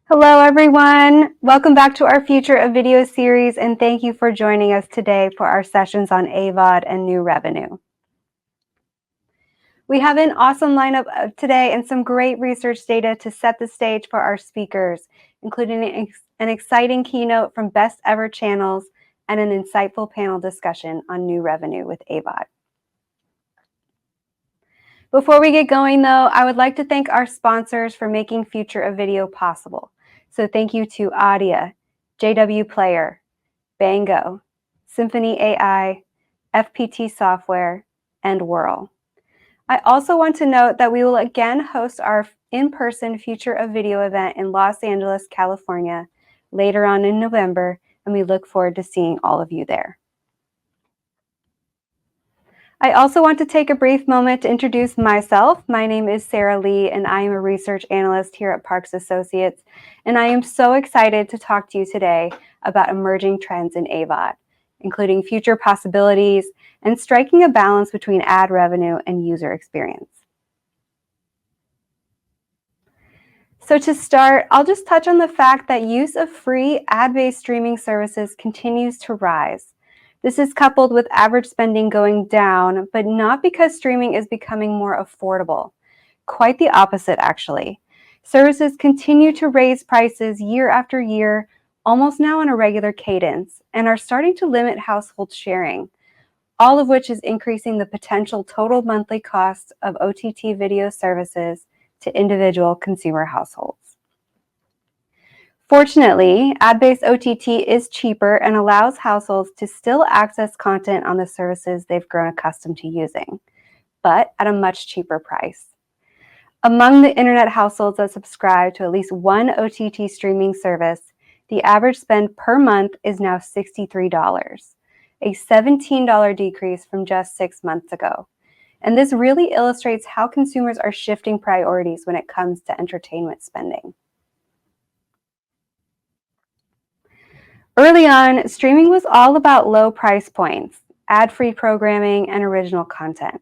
Hello everyone, welcome back to our Future of Video series and thank you for joining us today for our sessions on AVOD and New Revenue. We have an awesome lineup today and some great research data to set the stage for our speakers, including an exciting keynote from Best Ever Channels and an insightful panel discussion on New Revenue with AVOD. Before we get going though, I would like to thank our sponsors for making Future of Video possible. So thank you to Audia, JW Player, Bango, SymphonyAI, FPT Software, and Whirl. I also want to note that we will again host our in-person Future of Video event in Los Angeles, California, later on in November, and we look forward to seeing all of you there. I also want to take a brief moment to introduce myself. My name is Sarah Lee, and I am a research analyst here at Parks Associates, and I am so excited to talk to you today about emerging trends in AVOD, including future possibilities and striking a balance between ad revenue and user experience. So to start, I'll just touch on the fact that use of free ad-based streaming services continues to rise. This is coupled with average spending going down, but not because streaming is becoming more affordable. Quite the opposite, actually. Services continue to raise prices year after year, almost now on a regular cadence, and are starting to limit household sharing, all of which is increasing the potential total monthly cost of OTT video services to individual consumer households. Fortunately, ad-based OTT is cheaper and allows households to still access content on the services they've grown accustomed to using, but at a much cheaper price. Among the internet households that subscribe to at least one OTT streaming service, the average spend per month is now $63, a $17 decrease from just 6 months ago. And this really illustrates how consumers are shifting priorities when it comes to entertainment spending. Early on, streaming was all about low price points, ad-free programming, and original content.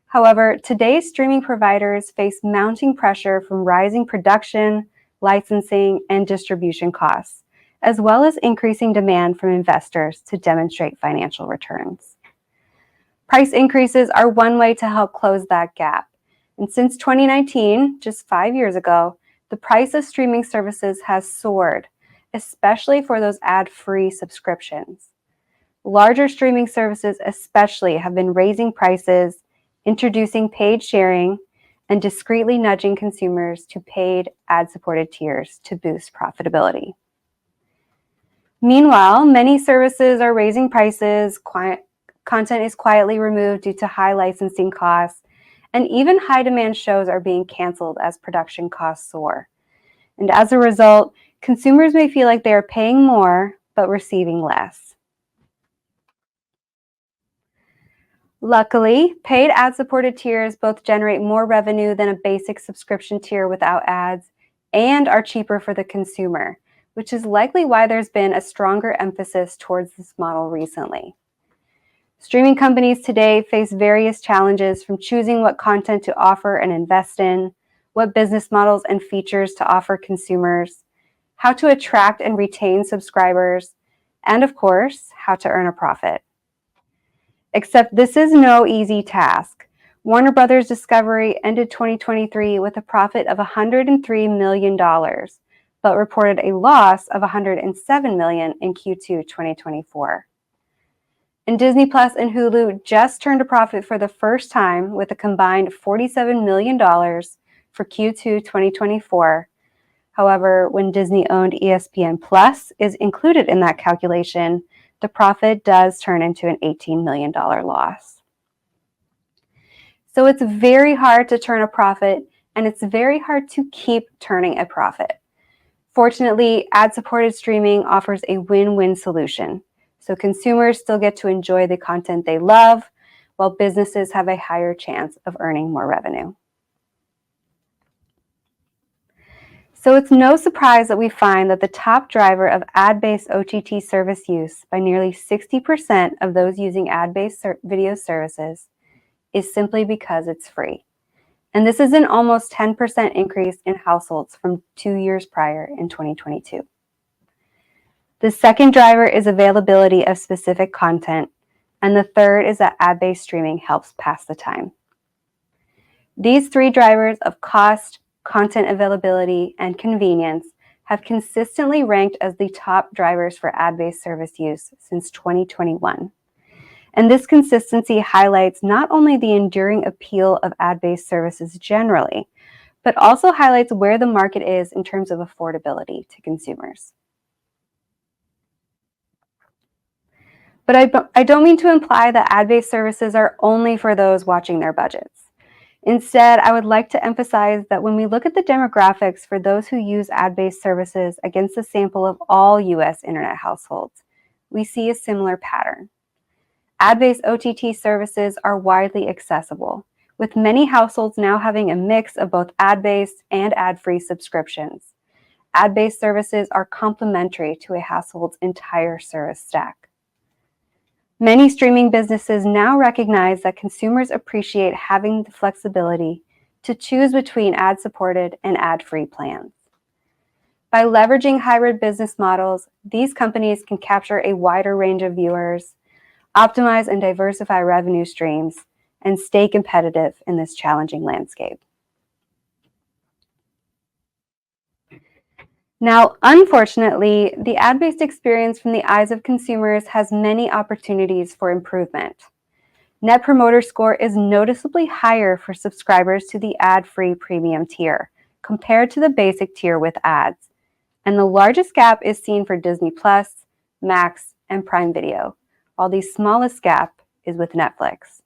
However, today's streaming providers face mounting pressure from rising production, licensing, and distribution costs, as well as increasing demand from investors to demonstrate financial returns. Price increases are one way to help close that gap. And since 2019, just 5 years ago, the price of streaming services has soared, especially for those ad-free subscriptions. Larger streaming services especially have been raising prices, introducing paid sharing, and discreetly nudging consumers to paid ad-supported tiers to boost profitability. Meanwhile, many services are raising prices, content is quietly removed due to high licensing costs, and even high-demand shows are being canceled as production costs soar. And as a result, consumers may feel like they are paying more but receiving less. Luckily, paid ad-supported tiers both generate more revenue than a basic subscription tier without ads and are cheaper for the consumer, which is likely why there's been a stronger emphasis towards this model recently. Streaming companies today face various challenges, from choosing what content to offer and invest in, what business models and features to offer consumers, how to attract and retain subscribers, and of course, how to earn a profit. Except this is no easy task. Warner Brothers Discovery ended 2023 with a profit of $103 million, but reported a loss of $107 million in Q2 2024. And Disney Plus and Hulu just turned a profit for the first time with a combined $47 million for Q2 2024. However, when Disney-owned ESPN Plus is included in that calculation, the profit does turn into an $18 million loss. So it's very hard to turn a profit, and it's very hard to keep turning a profit. Fortunately, ad-supported streaming offers a win-win solution. So consumers still get to enjoy the content they love, while businesses have a higher chance of earning more revenue. So it's no surprise that we find that the top driver of ad-based OTT service use by nearly 60% of those using ad-based video services is simply because it's free. And this is an almost 10% increase in households from 2 years prior in 2022. The second driver is availability of specific content, and the third is that ad-based streaming helps pass the time. These three drivers of cost, content availability, and convenience have consistently ranked as the top drivers for ad-based service use since 2021. And this consistency highlights not only the enduring appeal of ad-based services generally, but also highlights where the market is in terms of affordability to consumers. But I don't mean to imply that ad-based services are only for those watching their budgets. Instead, I would like to emphasize that when we look at the demographics for those who use ad-based services against a sample of all U.S. internet households, we see a similar pattern. Ad-based OTT services are widely accessible, with many households now having a mix of both ad-based and ad-free subscriptions. Ad-based services are complementary to a household's entire service stack. Many streaming businesses now recognize that consumers appreciate having the flexibility to choose between ad-supported and ad-free plans. By leveraging hybrid business models, these companies can capture a wider range of viewers, optimize and diversify revenue streams, and stay competitive in this challenging landscape. Now, unfortunately, the ad-based experience from the eyes of consumers has many opportunities for improvement. Net Promoter Score is noticeably higher for subscribers to the ad-free premium tier compared to the basic tier with ads, and the largest gap is seen for Disney+, Max, and Prime Video, while the smallest gap is with Netflix.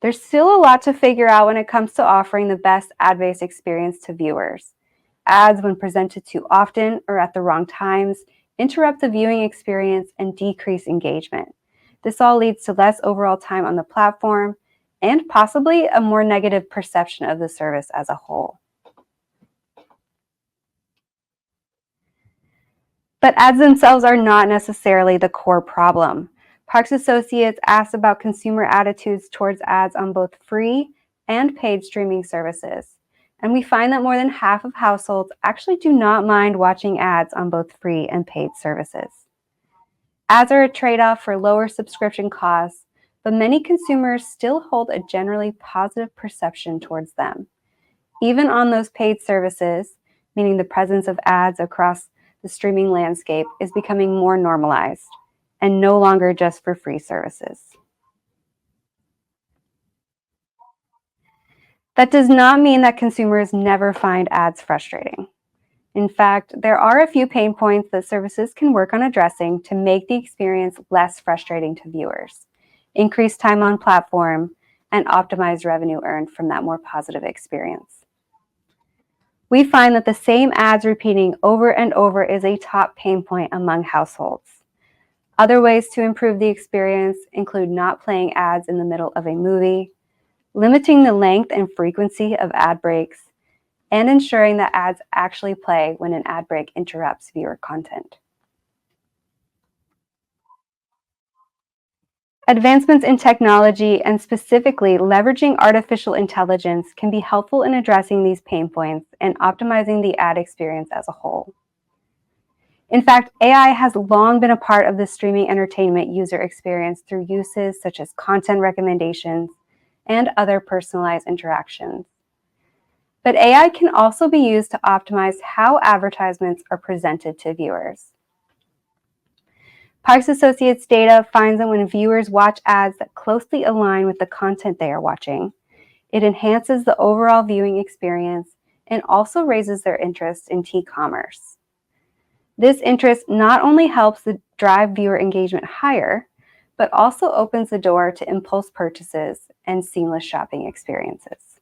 There's still a lot to figure out when it comes to offering the best ad-based experience to viewers. Ads, when presented too often or at the wrong times, interrupt the viewing experience and decrease engagement. This all leads to less overall time on the platform and possibly a more negative perception of the service as a whole. But ads themselves are not necessarily the core problem. Parks Associates asked about consumer attitudes towards ads on both free and paid streaming services. And we find that more than half of households actually do not mind watching ads on both free and paid services. Ads are a trade-off for lower subscription costs, but many consumers still hold a generally positive perception towards them. Even on those paid services, meaning the presence of ads across the streaming landscape is becoming more normalized and no longer just for free services. That does not mean that consumers never find ads frustrating. In fact, there are a few pain points that services can work on addressing to make the experience less frustrating to viewers, increase time on platform, and optimize revenue earned from that more positive experience. We find that the same ads repeating over and over is a top pain point among households. Other ways to improve the experience include not playing ads in the middle of a movie, limiting the length and frequency of ad breaks, and ensuring that ads actually play when an ad break interrupts viewer content. Advancements in technology, and specifically leveraging artificial intelligence, can be helpful in addressing these pain points and optimizing the ad experience as a whole. In fact, AI has long been a part of the streaming entertainment user experience through uses such as content recommendations and other personalized interactions. But AI can also be used to optimize how advertisements are presented to viewers. Parks Associates data finds that when viewers watch ads that closely align with the content they are watching, it enhances the overall viewing experience and also raises their interest in T-commerce. This interest not only helps drive viewer engagement higher, but also opens the door to impulse purchases and seamless shopping experiences.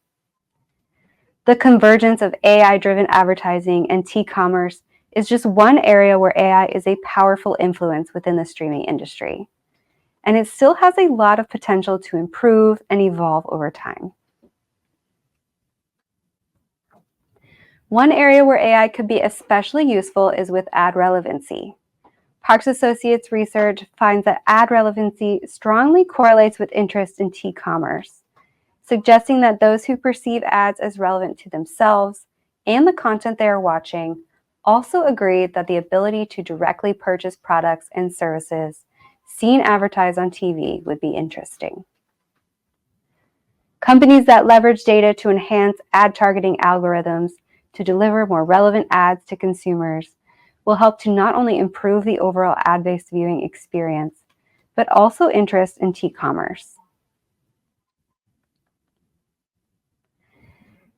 The convergence of AI-driven advertising and T-commerce is just one area where AI is a powerful influence within the streaming industry, and it still has a lot of potential to improve and evolve over time. One area where AI could be especially useful is with ad relevancy. Parks Associates research finds that ad relevancy strongly correlates with interest in T-commerce. suggesting that those who perceive ads as relevant to themselves and the content they are watching also agreed that the ability to directly purchase products and services seen advertised on TV would be interesting. Companies that leverage data to enhance ad targeting algorithms to deliver more relevant ads to consumers will help to not only improve the overall ad-based viewing experience, but also interest in T-commerce.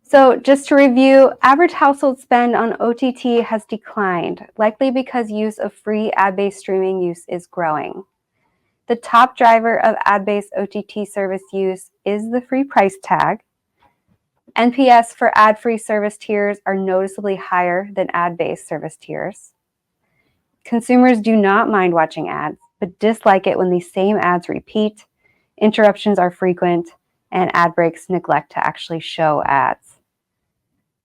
So just to review, average household spend on OTT has declined, likely because use of free ad-based streaming use is growing. The top driver of ad-based OTT service use is the free price tag. NPS for ad-free service tiers are noticeably higher than ad-based service tiers. Consumers do not mind watching ads, but dislike it when these same ads repeat, interruptions are frequent, and ad breaks neglect to actually show ads.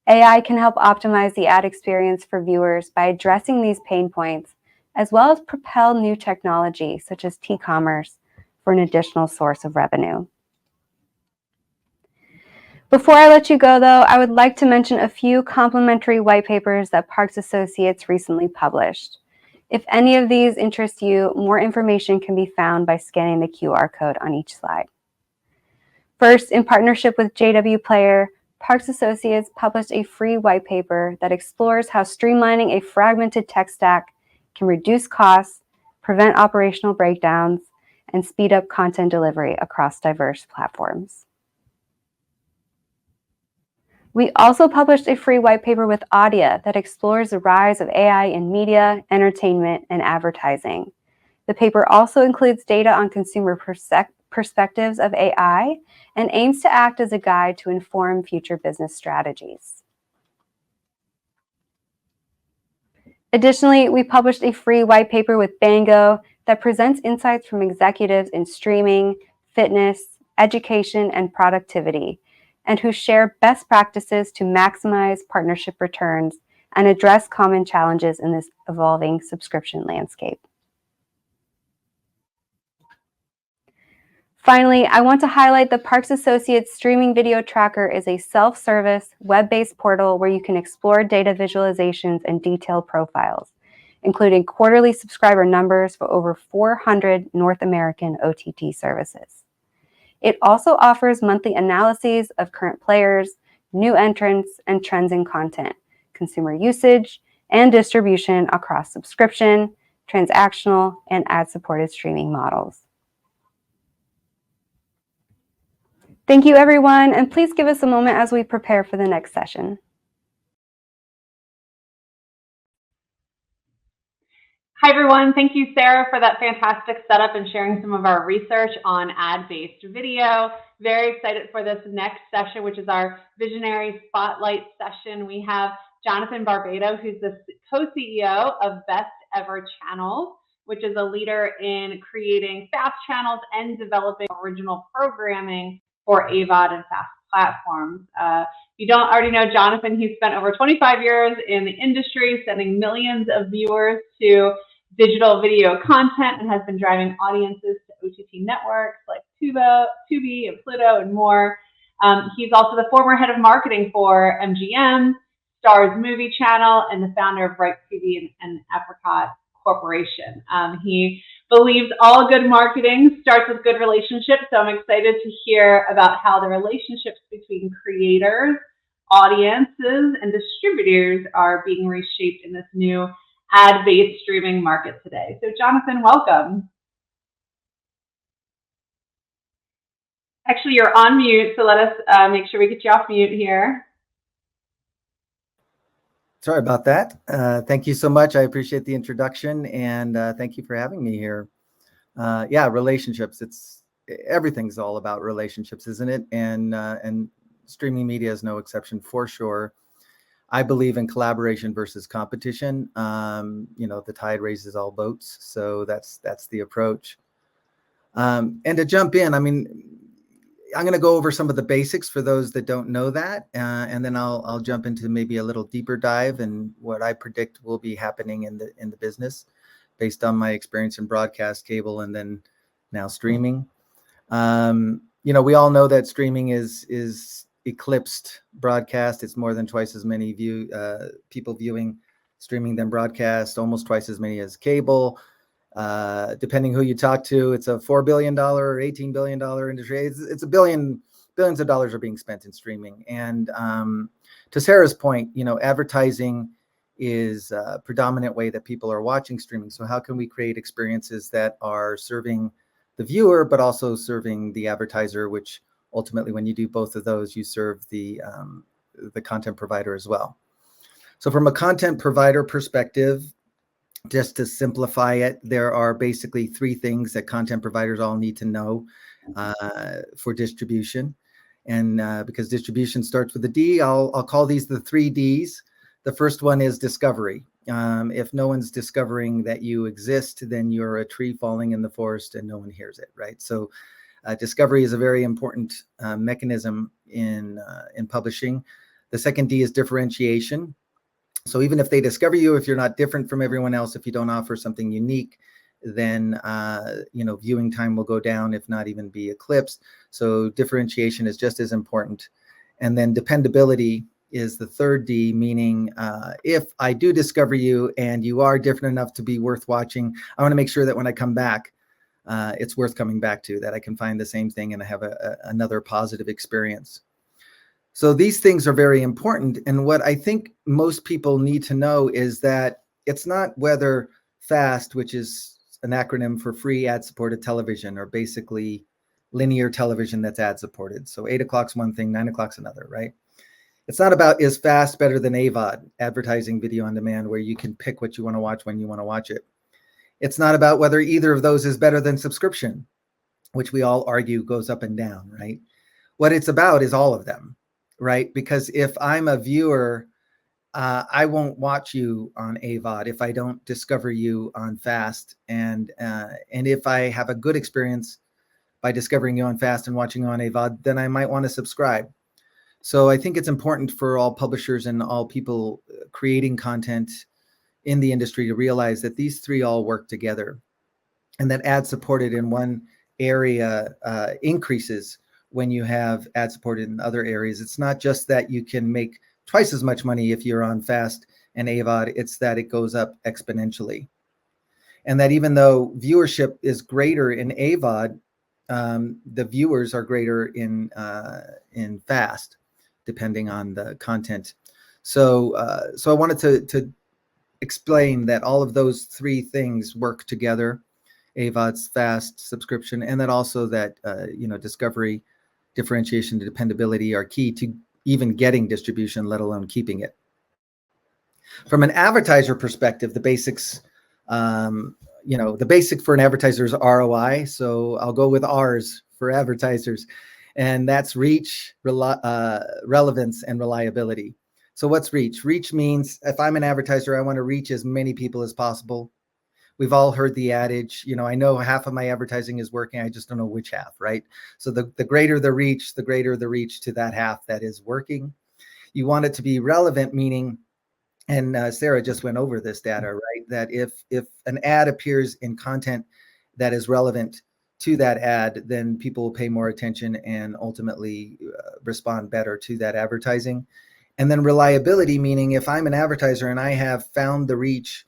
AI can help optimize the ad experience for viewers by addressing these pain points, as well as propel new technology such as T-commerce for an additional source of revenue. Before I let you go, though, I would like to mention a few complimentary white papers that Parks Associates recently published. If any of these interest you, more information can be found by scanning the QR code on each slide. First, in partnership with JW Player, Parks Associates published a free white paper that explores how streamlining a fragmented tech stack can reduce costs, prevent operational breakdowns, and speed up content delivery across diverse platforms. We also published a free white paper with Audia that explores the rise of AI in media, entertainment, and advertising. The paper also includes data on consumer perspectives of AI and aims to act as a guide to inform future business strategies. Additionally, we published a free white paper with Bango that presents insights from executives in streaming, fitness, education, and productivity, and who share best practices to maximize partnership returns and address common challenges in this evolving subscription landscape. Finally, I want to highlight the Parks Associates Streaming Video Tracker is a self-service, web-based portal where you can explore data visualizations and detailed profiles, including quarterly subscriber numbers for over 400 North American OTT services. It also offers monthly analyses of current players, new entrants, and trends in content, consumer usage, and distribution across subscription, transactional, and ad-supported streaming models. Thank you, everyone, and please give us a moment as we prepare for the next session. Hi, everyone. Thank you, Sarah, for that fantastic setup and sharing some of our research on ad-based video. Very excited for this next session, which is our Visionary Spotlight session. We have Jonathon Barbato, who's the co-CEO of Best Ever Channels, which is a leader in creating fast channels and developing original programming for AVOD and FAST platforms. If you don't already know Jonathon, he's spent over 25 years in the industry, sending millions of viewers to digital video content, and has been driving audiences to OTT networks like TiVo, Tubi, and Pluto, and more. He's also the former head of marketing for MGM, Starz Movie Channel, and the founder of Brightcove and Apricot Corporation. He believes all good marketing starts with good relationships, so I'm excited to hear about how the relationships between creators, audiences, and distributors are being reshaped in this new ad-based streaming market today. So Jonathon, welcome. Actually, you're on mute, so let us make sure we get you off mute here. Sorry about that. Thank you so much. I appreciate the introduction, and thank you for having me here. Yeah, relationships. Everything's all about relationships, isn't it? And streaming media is no exception for sure. I believe in collaboration versus competition. The tide raises all boats, so that's the approach. And to jump in, I mean, I'm going to go over some of the basics for those that don't know that, and then I'll jump into maybe a little deeper dive in what I predict will be happening in the business, based on my experience in broadcast, cable, and then now streaming. You know, we all know that streaming is eclipsed broadcast. It's more than twice as many people viewing streaming than broadcast, almost twice as many as cable. Depending who you talk to, it's a $4 billion or $18 billion industry. It's billions of dollars are being spent in streaming. And to Sarah's point, you know, advertising is a predominant way that people are watching streaming. So how can we create experiences that are serving the viewer, but also serving the advertiser, which ultimately, when you do both of those, you serve the content provider as well. So from a content provider perspective, just to simplify it, there are basically three things that content providers all need to know for distribution. And because distribution starts with a D, I'll call these the 3 Ds. The first one is discovery. If no one's discovering that you exist, then you're a tree falling in the forest and no one hears it, right? So discovery is a very important mechanism in publishing. The second D is differentiation. So even if they discover you, if you're not different from everyone else, if you don't offer something unique, then you know, viewing time will go down, if not even be eclipsed. So differentiation is just as important. And then dependability is the third D, meaning if I do discover you and you are different enough to be worth watching, I want to make sure that when I come back, it's worth coming back to, that I can find the same thing and I have another positive experience. So these things are very important. And what I think most people need to know is that it's not whether FAST, which is an acronym for free ad-supported television, or basically linear television that's ad-supported. So 8 o'clock's one thing, 9 o'clock's another, right? It's not about, is FAST better than AVOD, advertising video on demand, where you can pick what you want to watch when you want to watch it. It's not about whether either of those is better than subscription, which we all argue goes up and down, right? What it's about is all of them, right? Because if I'm a viewer, I won't watch you on AVOD if I don't discover you on FAST. And if I have a good experience by discovering you on FAST and watching you on AVOD, then I might want to subscribe. So I think it's important for all publishers and all people creating content in the industry to realize that these three all work together, and that ad supported in one area increases when you have ad supported in other areas. It's not just that you can make twice as much money if you're on FAST and AVOD, it's that it goes up exponentially. And that even though viewership is greater in AVOD, the viewers are greater in FAST, depending on the content. So I wanted to explain that all of those three things work together: AVOD's, FAST, subscription, and that also that you know, discovery, differentiation, and dependability are key to even getting distribution, let alone keeping it. From an advertiser perspective, the basics, you know, the basic for an advertiser is ROI. So I'll go with R's for advertisers, and that's reach, relevance, and reliability. So what's reach? Reach means if I'm an advertiser, I want to reach as many people as possible. We've all heard the adage, you know, I know half of my advertising is working, I just don't know which half, right? So the greater the reach, to that half that is working. You want it to be relevant, meaning, and Sarah just went over this data, right? That if an ad appears in content that is relevant to that ad, then people will pay more attention and ultimately respond better to that advertising. And then reliability, meaning if I'm an advertiser and I have found the reach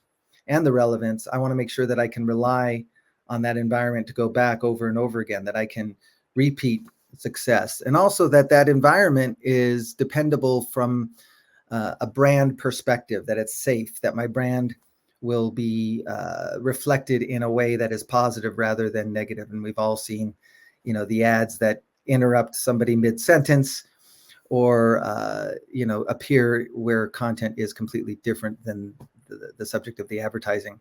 and the relevance, I want to make sure that I can rely on that environment to go back over and over again, that I can repeat success. And also that environment is dependable from a brand perspective, that it's safe, that my brand will be reflected in a way that is positive rather than negative. And we've all seen, you know, the ads that interrupt somebody mid-sentence, or you know, appear where content is completely different than the subject of the advertising.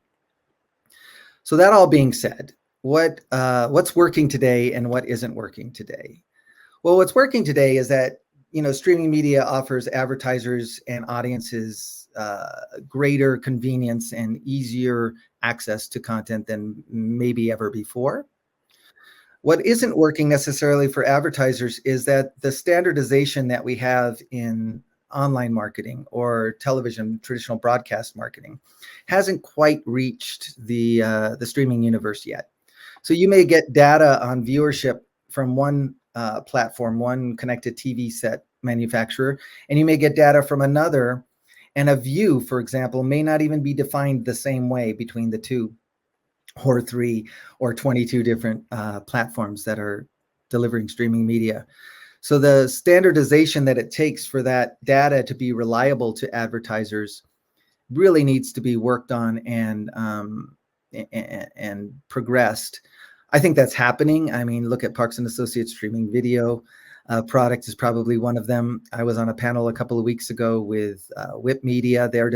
So that all being said, what's working today and what isn't working today? Well, what's working today is that, you know, streaming media offers advertisers and audiences greater convenience and easier access to content than maybe ever before. What isn't working necessarily for advertisers is that the standardization that we have in online marketing or television, traditional broadcast marketing, hasn't quite reached the streaming universe yet. So you may get data on viewership from one platform, one connected TV set manufacturer, and you may get data from another, and a view, for example, may not even be defined the same way between the 2 or 3 or 22 different platforms that are delivering streaming media. So the standardization that it takes for that data to be reliable to advertisers really needs to be worked on and progressed. I think that's happening. I mean, look at Parks and Associates streaming video product is probably one of them. I was on a panel a couple of weeks ago with Whip Media. They're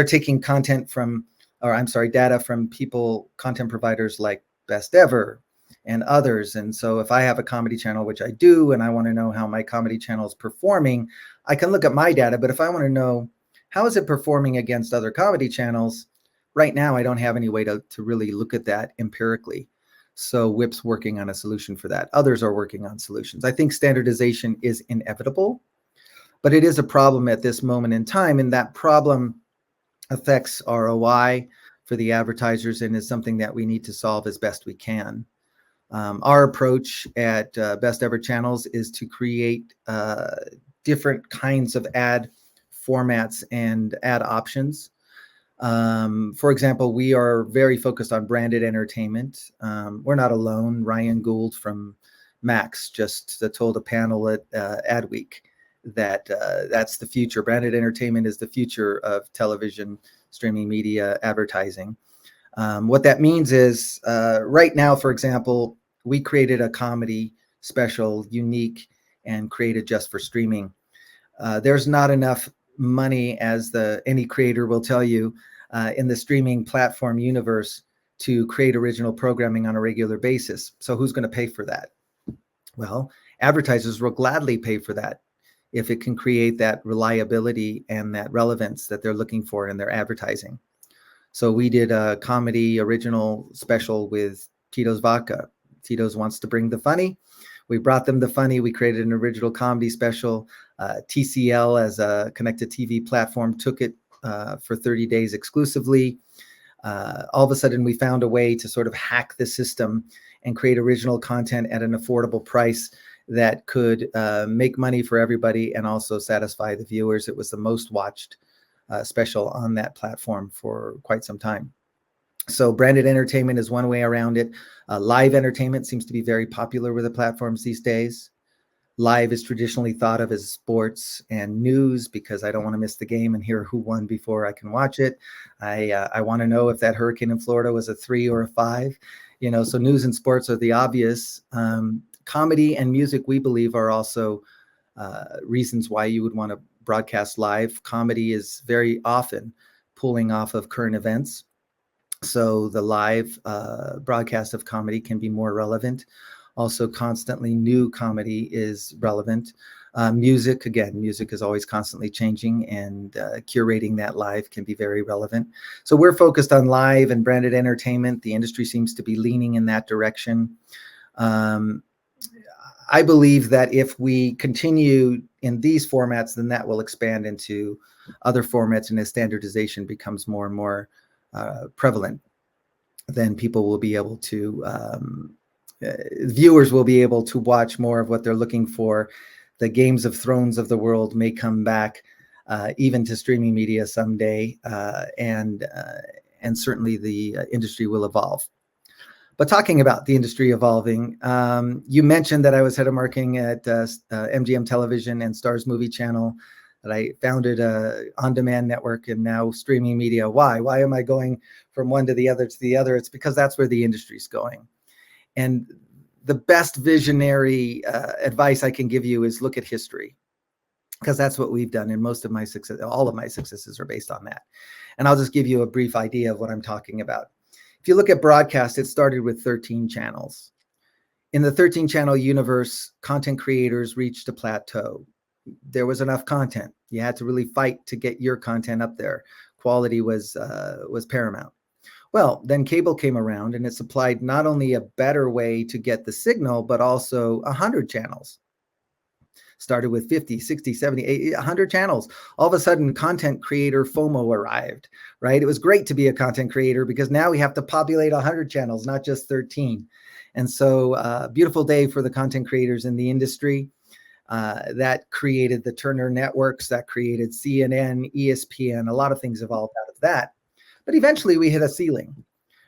taking content from, data from content providers like Best Ever and others. And so if I have a comedy channel, which I do, and I want to know how my comedy channel is performing, I can look at my data. But if I want to know how is it performing against other comedy channels, right now I don't have any way to really look at that empirically. So Whip's working on a solution for that. Others are working on solutions. I think standardization is inevitable, but it is a problem at this moment in time, and that problem affects ROI for the advertisers and is something that we need to solve as best we can. Our approach at Best Ever Channels is to create different kinds of ad formats and ad options. For example, we are very focused on branded entertainment. We're not alone. Ryan Gould from Max just told a panel at Adweek that that's the future. Branded entertainment is the future of television, streaming media, advertising. What that means is right now, for example, we created a comedy special, unique and created just for streaming. There's not enough money, as any creator will tell you, in the streaming platform universe to create original programming on a regular basis. So who's going to pay for that? Well, advertisers will gladly pay for that if it can create that reliability and that relevance that they're looking for in their advertising. So we did a comedy original special with Tito's Vodka. Tito's wants to bring the funny. We brought them the funny. We created an original comedy special. TCL, as a connected TV platform, took it for 30 days exclusively. All of a sudden, we found a way to sort of hack the system and create original content at an affordable price that could make money for everybody and also satisfy the viewers. It was the most watched special on that platform for quite some time. So branded entertainment is one way around it. Live entertainment seems to be very popular with the platforms these days. Live is traditionally thought of as sports and news because I don't want to miss the game and hear who won before I can watch it. I want to know if that hurricane in Florida was a 3 or a 5. So news and sports are the obvious. Comedy and music, we believe, are also reasons why you would want to broadcast live. Comedy is very often pulling off of current events. So the live broadcast of comedy can be more relevant. Also, constantly new comedy is relevant. Music is always constantly changing, and curating that live can be very relevant. So we're focused on live and branded entertainment. The industry seems to be leaning in that direction. I believe that if we continue in these formats, then that will expand into other formats, and as standardization becomes more and more prevalent, then people will be able to viewers will be able to watch more of what they're looking for. The Games of Thrones of the world may come back even to streaming media someday, and certainly the industry will evolve. But talking about the industry evolving, you mentioned that I was head of marketing at MGM Television and Stars Movie Channel, that I founded a on-demand network and now streaming media. Why? Why am I going from one to the other to the other? It's because that's where the industry's going. And the best visionary advice I can give you is look at history, because that's what we've done. And most of my success, all of my successes are based on that. And I'll just give you a brief idea of what I'm talking about. If you look at broadcast, it started with 13 channels. In the 13 channel universe, content creators reached a plateau. There was enough content. You had to really fight to get your content up there. Quality was paramount. Well, then cable came around, and it supplied not only a better way to get the signal, but also 100 channels. Started with 50, 60, 70, 80, 100 channels. All of a sudden, content creator FOMO arrived, right? It was great to be a content creator because now we have to populate 100 channels, not just 13. And so beautiful day for the content creators in the industry. That created the Turner networks, that created CNN, ESPN, a lot of things evolved out of that. But eventually we hit a ceiling,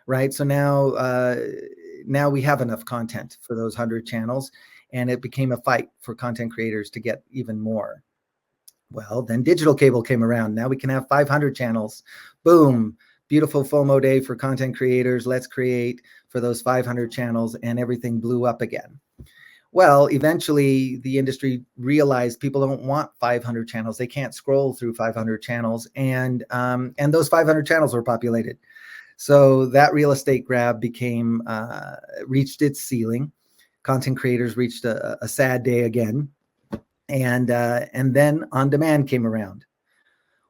right? So now we have enough content for those 100 channels, and it became a fight for content creators to get even more. Well, then digital cable came around. Now we can have 500 channels. Boom. Beautiful FOMO day for content creators. Let's create for those 500 channels, and everything blew up again. Well, eventually the industry realized people don't want 500 channels. They can't scroll through 500 channels, and those 500 channels were populated. So that real estate grab became reached its ceiling. Content creators reached a sad day again, and then on demand came around.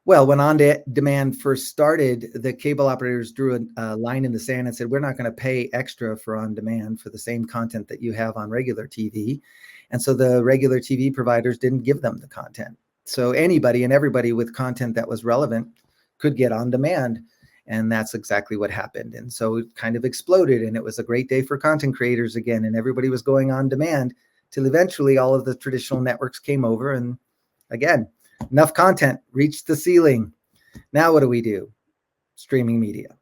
Well, when on-demand first started, the cable operators drew a line in the sand and said, we're not going to pay extra for on-demand for the same content that you have on regular TV. And so the regular TV providers didn't give them the content. So anybody and everybody with content that was relevant could get on-demand. And that's exactly what happened. And so it kind of exploded, and it was a great day for content creators again. And everybody was going on demand till eventually all of the traditional networks came over, and again, enough content reached the ceiling. Now what do? Streaming media.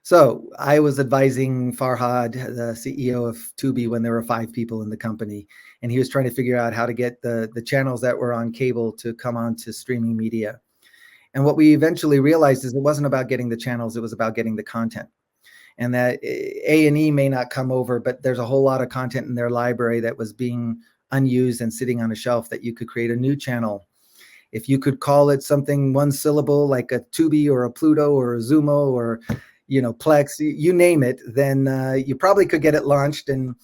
So I was advising Farhad, the CEO of Tubi, when there were 5 people in the company, and he was trying to figure out how to get the channels that were on cable to come on to streaming media. And what we eventually realized is it wasn't about getting the channels, it was about getting the content. And that A&E may not come over, but there's a whole lot of content in their library that was being unused and sitting on a shelf that you could create a new channel. If you could call it something one syllable, like a Tubi or a Pluto or a Zumo or, Plex, you name it, then you probably could get it launched, and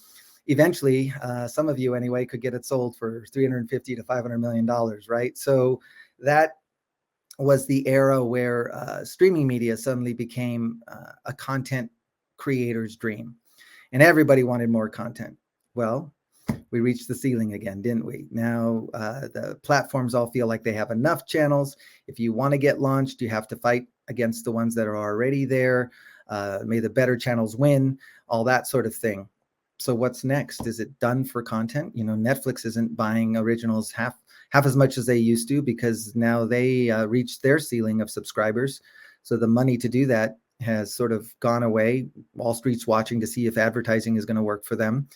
eventually, some of you anyway, could get it sold for $350 to $500 million, right? So that was the era where streaming media suddenly became a content creator's dream, and everybody wanted more content. Well, we reached the ceiling again, didn't we? Now the platforms all feel like they have enough channels. If you want to get launched, you have to fight against the ones that are already there. May the better channels win, all that sort of thing. So what's next? Is it done for content? Netflix isn't buying originals half as much as they used to, because now they reached their ceiling of subscribers. So the money to do that has sort of gone away. Wall Street's watching to see if advertising is going to work for them.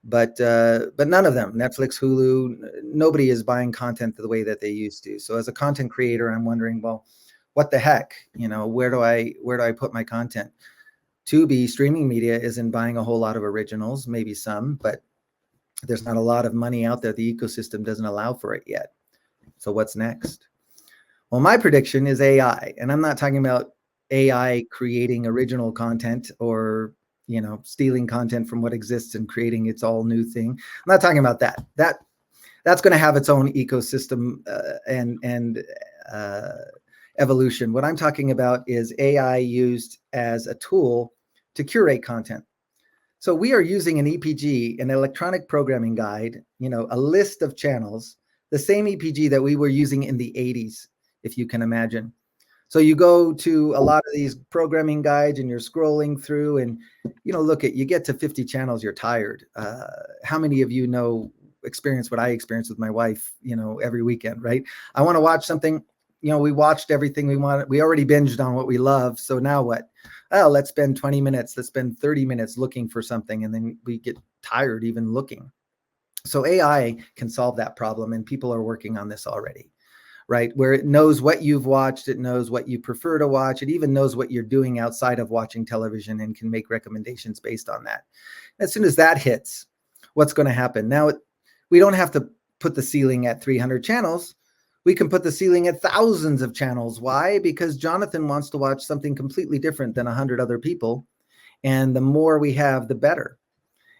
But none of them, Netflix, Hulu, nobody is buying content the way that they used to. So as a content creator, I'm wondering, well, what the heck? Where do I put my content? Tubi, streaming media, isn't buying a whole lot of originals, maybe some, but there's not a lot of money out there. The ecosystem doesn't allow for it yet. So what's next? Well, my prediction is AI, and I'm not talking about AI creating original content or stealing content from what exists and creating its all new thing. I'm not talking about that. That's going to have its own ecosystem and evolution. What I'm talking about is AI used as a tool to curate content. So we are using an EPG, an electronic programming guide, a list of channels, the same EPG that we were using in the 80s, if you can imagine. So you go to a lot of these programming guides and you're scrolling through, and you get to 50 channels, you're tired. How many of you experience what I experience with my wife, every weekend, right? I want to watch something, we watched everything we wanted. We already binged on what we love. So now what? Oh, let's spend 20 minutes, let's spend 30 minutes looking for something, and then we get tired even looking. So AI can solve that problem, and people are working on this already. Right? Where it knows what you've watched, it knows what you prefer to watch, it even knows what you're doing outside of watching television and can make recommendations based on that. As soon as that hits, what's going to happen? Now, we don't have to put the ceiling at 300 channels. We can put the ceiling at thousands of channels. Why? Because Jonathon wants to watch something completely different than 100 other people. And the more we have, the better.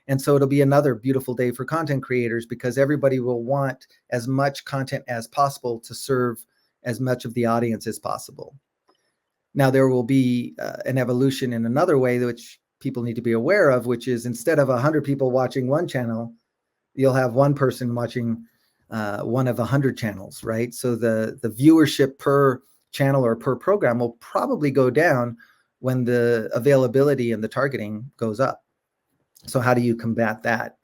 And so it'll be another beautiful day for content creators, because everybody will want as much content as possible to serve as much of the audience as possible. Now, there will be an evolution in another way, which people need to be aware of, which is instead of 100 people watching one channel, you'll have one person watching one of 100 channels, right? So the viewership per channel or per program will probably go down when the availability and the targeting goes up. So how do you combat that?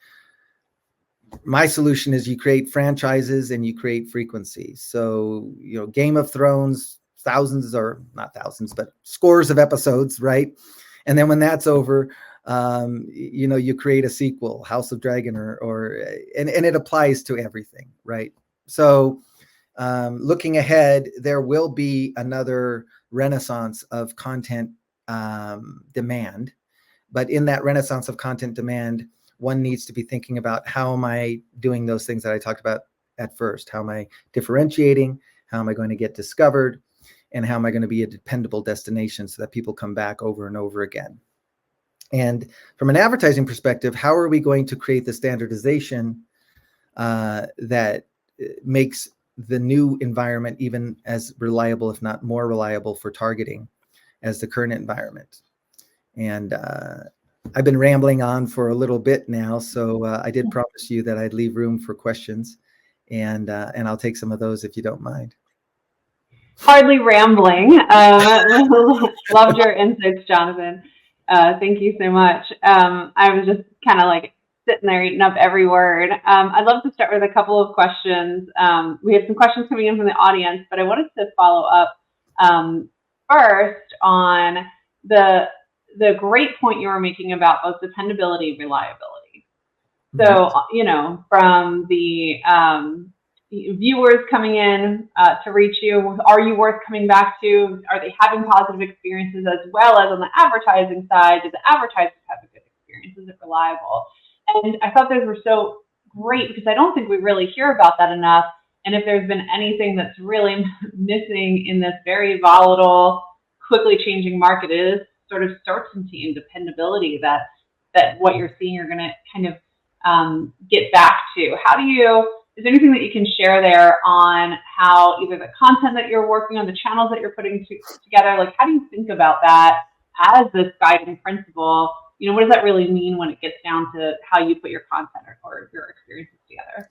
My solution is you create franchises and you create frequency. So, Game of Thrones, thousands, or not thousands, but scores of episodes, right? And then when that's over, you create a sequel, House of Dragon, and it applies to everything, right? So looking ahead, there will be another renaissance of content demand. But in that renaissance of content demand, one needs to be thinking about, how am I doing those things that I talked about at first? How am I differentiating? How am I going to get discovered? And how am I going to be a dependable destination so that people come back over and over again? And from an advertising perspective, how are we going to create the standardization that makes the new environment even as reliable, if not more reliable, for targeting as the current environment? And I've been rambling on for a little bit now, so I did promise you that I'd leave room for questions, and I'll take some of those if you don't mind. Hardly rambling. Loved your insights, Jonathan. Thank you so much. I was just kind of like sitting there eating up every word. I'd love to start with a couple of questions. We have some questions coming in from the audience, but I wanted to follow up first on the great point you were making about both dependability and reliability. So, from the viewers coming in to reach you, are you worth coming back to? Are they having positive experiences, as well as on the advertising side? Do the advertisers have a good experience? Is it reliable? And I thought those were so great, because I don't think we really hear about that enough. And if there's been anything that's really missing in this very volatile, quickly changing market, is sort of certainty and dependability that what you're seeing, you're going to kind of get back to. Is there anything that you can share there on how either the content that you're working on, the channels that you're putting together, like how do you think about that as this guiding principle? What does that really mean when it gets down to how you put your content or your experiences together?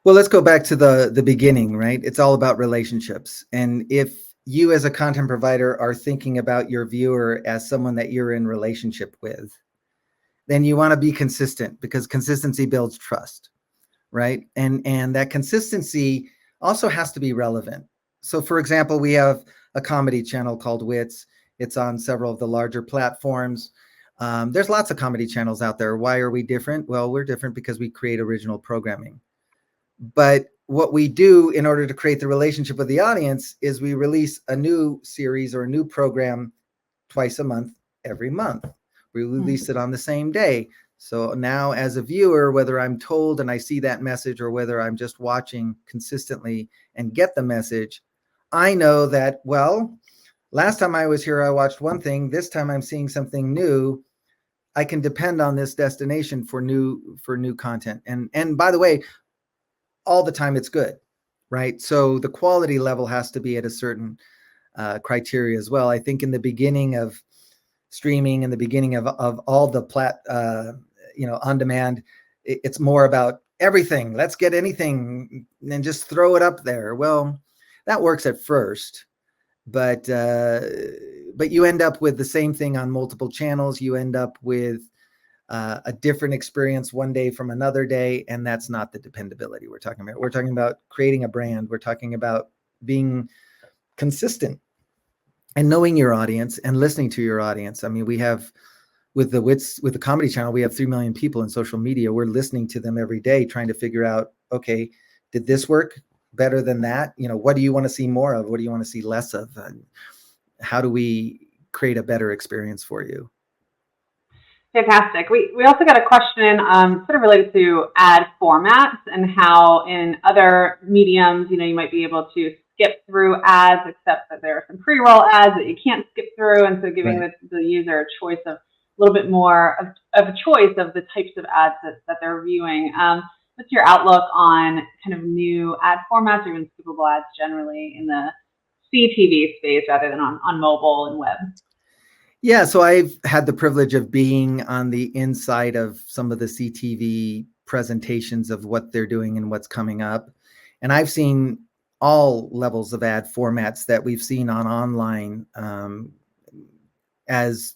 Well, let's go back to the beginning, right? It's all about relationships. And if you as a content provider are thinking about your viewer as someone that you're in relationship with, then you want to be consistent, because consistency builds trust, right? And that consistency also has to be relevant. So for example, we have a comedy channel called Wits. It's on several of the larger platforms. There's lots of comedy channels out there. Why are we different? Well, we're different because we create original programming. But what we do in order to create the relationship with the audience is we release a new series or a new program twice a month, every month. We release it on the same day. So now as a viewer, whether I'm told and I see that message, or whether I'm just watching consistently and get the message, I know that, well, last time I was here, I watched one thing. This time I'm seeing something new. I can depend on this destination for new content. And by the way, all the time it's good, right? So the quality level has to be at a certain criteria as well. I think in the beginning of streaming, in the beginning of all the on demand, it's more about everything. Let's get anything and just throw it up there. Well, that works at first, but you end up with the same thing on multiple channels. You end up with a different experience one day from another day, and that's not the dependability we're talking about. We're talking about creating a brand. We're talking about being consistent and knowing your audience and listening to your audience. I mean, we have with the comedy channel, we have 3 million people in social media. We're listening to them every day, trying to figure out, okay, did this work better than that? What do you want to see more of? What do you want to see less of? And how do we create a better experience for you? Fantastic. We also got a question sort of related to ad formats and how in other mediums, you might be able to skip through ads, except that there are some pre-roll ads that you can't skip through. And so giving the user a choice of a little bit more of a choice of the types of ads that they're viewing. What's your outlook on kind of new ad formats or even skippable ads generally in the CTV space rather than on mobile and web? Yeah, so I've had the privilege of being on the inside of some of the CTV presentations of what they're doing and what's coming up. And I've seen all levels of ad formats that we've seen on online as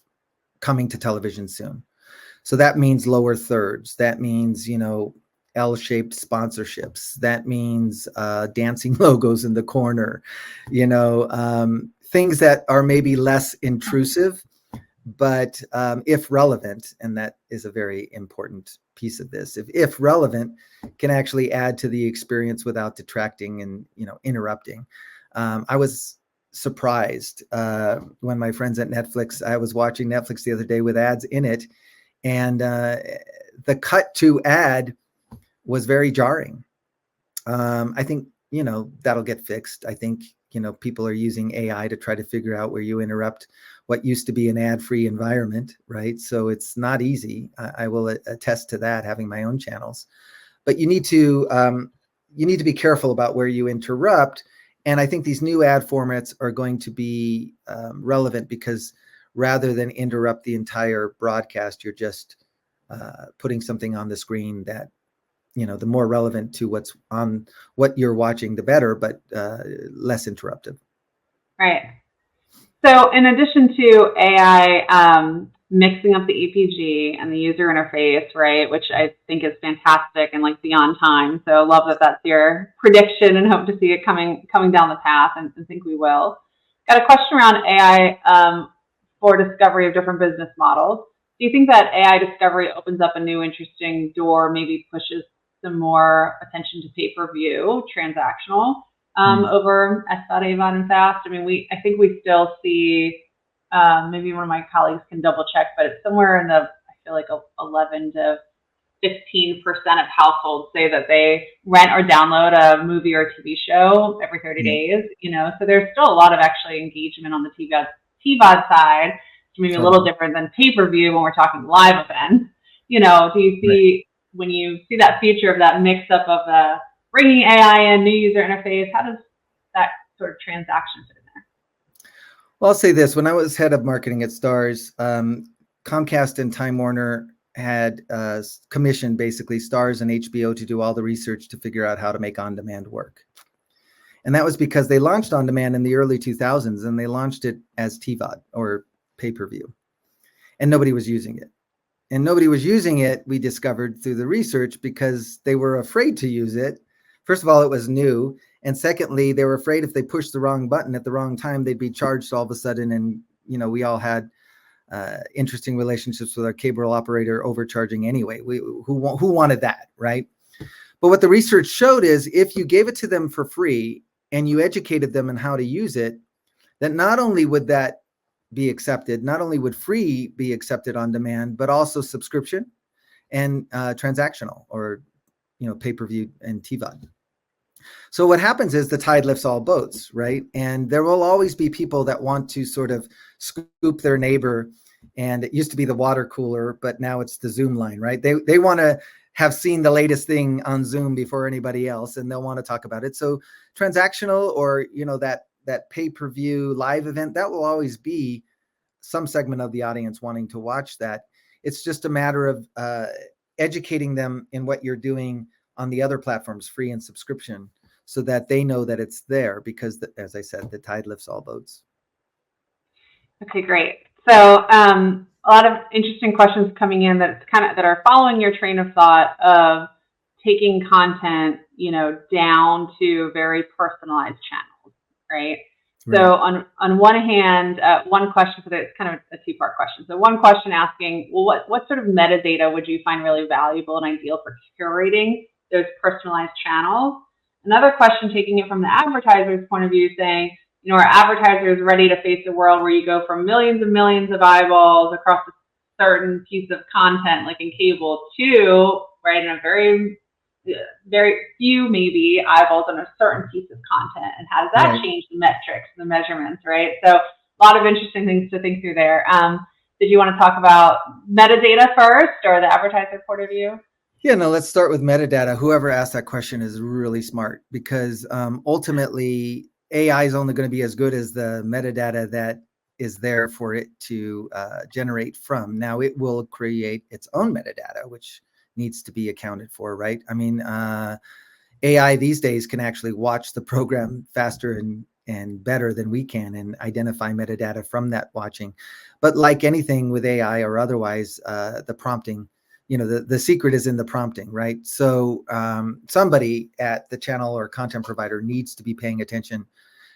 coming to television soon. So that means lower thirds. That means, L-shaped sponsorships. That means dancing logos in the corner, things that are maybe less intrusive, but if relevant, and that is a very important piece of this, if relevant, can actually add to the experience without detracting and interrupting. I was surprised when my friends at Netflix, I was watching Netflix the other day with ads in it, and the cut to ad was very jarring. I think, that'll get fixed. I think, people are using AI to try to figure out where you interrupt what used to be an ad-free environment, right? So it's not easy. I will attest to that, having my own channels. But you need to be careful about where you interrupt. And I think these new ad formats are going to be relevant, because rather than interrupt the entire broadcast, you're just putting something on the screen that, the more relevant to what's on what you're watching, the better, but less interruptive. Right. So in addition to AI mixing up the EPG and the user interface, right, which I think is fantastic and like beyond time. So I love that that's your prediction, and hope to see it coming down the path, and think we will. Got a question around AI for discovery of different business models. Do you think that AI discovery opens up a new interesting door, maybe pushes some more attention to pay-per-view, transactional, over SVOD, AVOD, and FAST? I mean, I think we still see, maybe one of my colleagues can double check, but it's somewhere in the, I feel like 11 to 15% of households say that they rent or download a movie or TV show every 30 days, so there's still a lot of actually engagement on the TVOD side, which may be a little different than pay-per-view when we're talking live events. Do you see, when you see that future of that mix up of bringing AI in, new user interface, how does that sort of transaction fit in there? Well, I'll say this. When I was head of marketing at Starz, Comcast and Time Warner had commissioned basically Starz and HBO to do all the research to figure out how to make on-demand work. And that was because they launched on-demand in the early 2000s, and they launched it as TVOD, or pay-per-view, and nobody was using it. And nobody was using it, we discovered through the research, because they were afraid to use it. First of all, it was new. And secondly, they were afraid if they pushed the wrong button at the wrong time, they'd be charged all of a sudden. And, we all had interesting relationships with our cable operator overcharging anyway. Who wanted that, right? But what the research showed is, if you gave it to them for free and you educated them on how to use it, that not only would that be accepted, not only would free be accepted on demand, but also subscription and transactional, or pay-per-view and TVOD. So what happens is the tide lifts all boats, right? And there will always be people that want to sort of scoop their neighbor, and it used to be the water cooler, but now it's the Zoom line, right? They want to have seen the latest thing on Zoom before anybody else, and they'll want to talk about it. So transactional, or that pay-per-view live event, that will always be some segment of the audience wanting to watch that. It's just a matter of educating them in what you're doing on the other platforms, free and subscription, so that they know that it's there, because as I said, the tide lifts all boats. Okay, great. So a lot of interesting questions coming in that are following your train of thought of taking content, down to very personalized channels, right? So on one hand, one question for it's kind of a two-part question. So one question asking, well, what sort of metadata would you find really valuable and ideal for curating those personalized channels? Another question, taking it from the advertiser's point of view, saying, are advertisers ready to face a world where you go from millions and millions of eyeballs across a certain piece of content, like in cable, to, right, in a very few maybe eyeballs on a certain piece of content, and how does that change the metrics, the measurements, right? So a lot of interesting things to think through there. Did you want to talk about metadata first, or the advertiser point of view? Yeah, no, let's start with metadata. Whoever asked that question is really smart, because ultimately AI is only going to be as good as the metadata that is there for it to generate from. Now, it will create its own metadata, which needs to be accounted for, right? I mean, AI these days can actually watch the program faster and better than we can and identify metadata from that watching. But like anything with AI or otherwise, the prompting, the secret is in the prompting, right? So somebody at the channel or content provider needs to be paying attention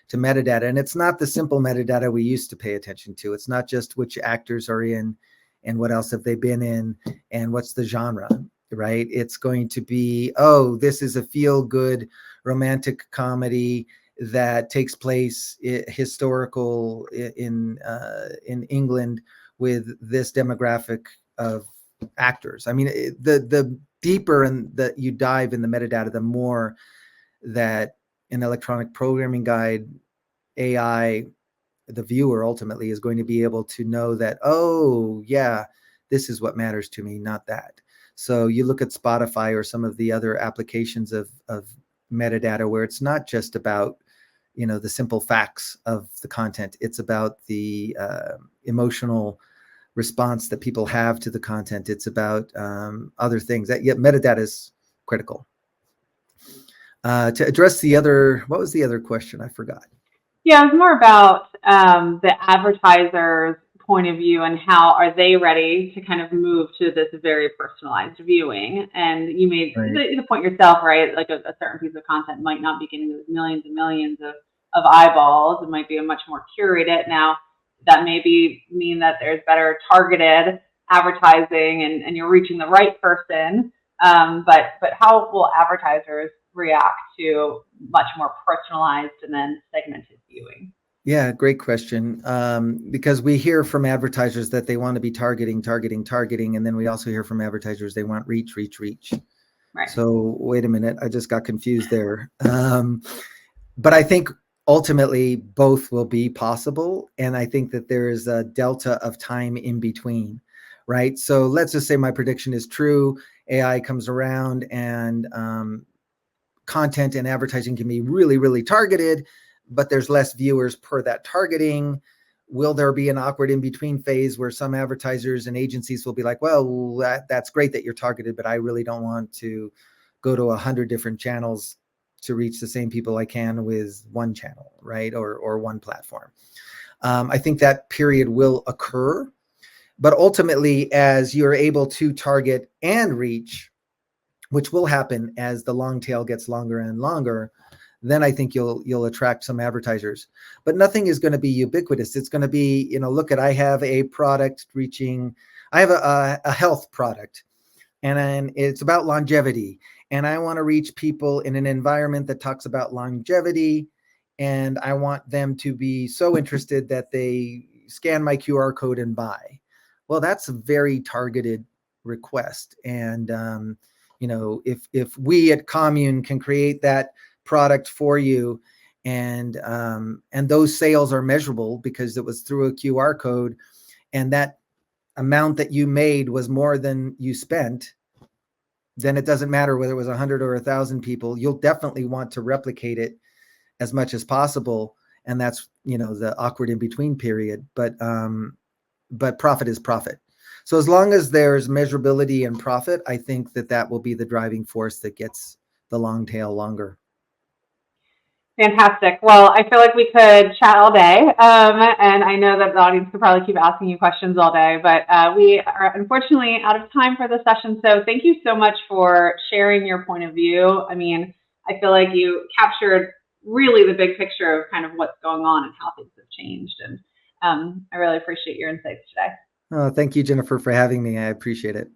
to metadata. And it's not the simple metadata we used to pay attention to. It's not just which actors are in and what else have they been in and what's the genre, right? It's going to be, oh, this is a feel-good romantic comedy that takes place historical in England with this demographic of actors. I mean, the deeper that you dive in the metadata, the more that an electronic programming guide, AI, the viewer ultimately is going to be able to know that, oh yeah, this is what matters to me, not that. So you look at Spotify or some of the other applications of metadata where it's not just about, the simple facts of the content. It's about the emotional response that people have to the content. It's about other things. That metadata is critical. To address what was the other question? I forgot. Yeah, it was more about the advertiser's point of view and how are they ready to kind of move to this very personalized viewing. And you made the point yourself, right? Like a certain piece of content might not be getting those millions and millions of eyeballs. It might be a much more curated. Now, that maybe mean that there's better targeted advertising and you're reaching the right person. But how will advertisers react to much more personalized and then segmented viewing? Yeah, great question. Because we hear from advertisers that they want to be targeting, and then we also hear from advertisers they want reach. Right. So wait a minute, I just got confused there. But I think ultimately both will be possible, and I think that there is a delta of time in between, right? So let's just say my prediction is true. AI comes around and content and advertising can be really, really targeted, but there's less viewers per that targeting. Will there be an awkward in-between phase where some advertisers and agencies will be like, well, that's great that you're targeted, but I really don't want to go to 100 different channels to reach the same people I can with one channel, right? Or one platform. I think that period will occur, but ultimately as you're able to target and reach, which will happen as the long tail gets longer and longer, then I think you'll attract some advertisers. But nothing is going to be ubiquitous. It's going to be, look at, I have a product I have a health product, and it's about longevity. And I want to reach people in an environment that talks about longevity. And I want them to be so interested that they scan my QR code and buy. Well, that's a very targeted request. And, if we at Commune can create that product for you, and those sales are measurable because it was through a QR code, and that amount that you made was more than you spent, then it doesn't matter whether it was 100 or 1,000 people. You'll definitely want to replicate it as much as possible, and that's the awkward in between period. But profit is profit. So as long as there's measurability and profit, I think that will be the driving force that gets the long tail longer. Fantastic. Well, I feel like we could chat all day, and I know that the audience could probably keep asking you questions all day, but we are unfortunately out of time for the session. So thank you so much for sharing your point of view. I mean, I feel like you captured really the big picture of kind of what's going on and how things have changed. And I really appreciate your insights today. Oh, thank you, Jennifer, for having me. I appreciate it.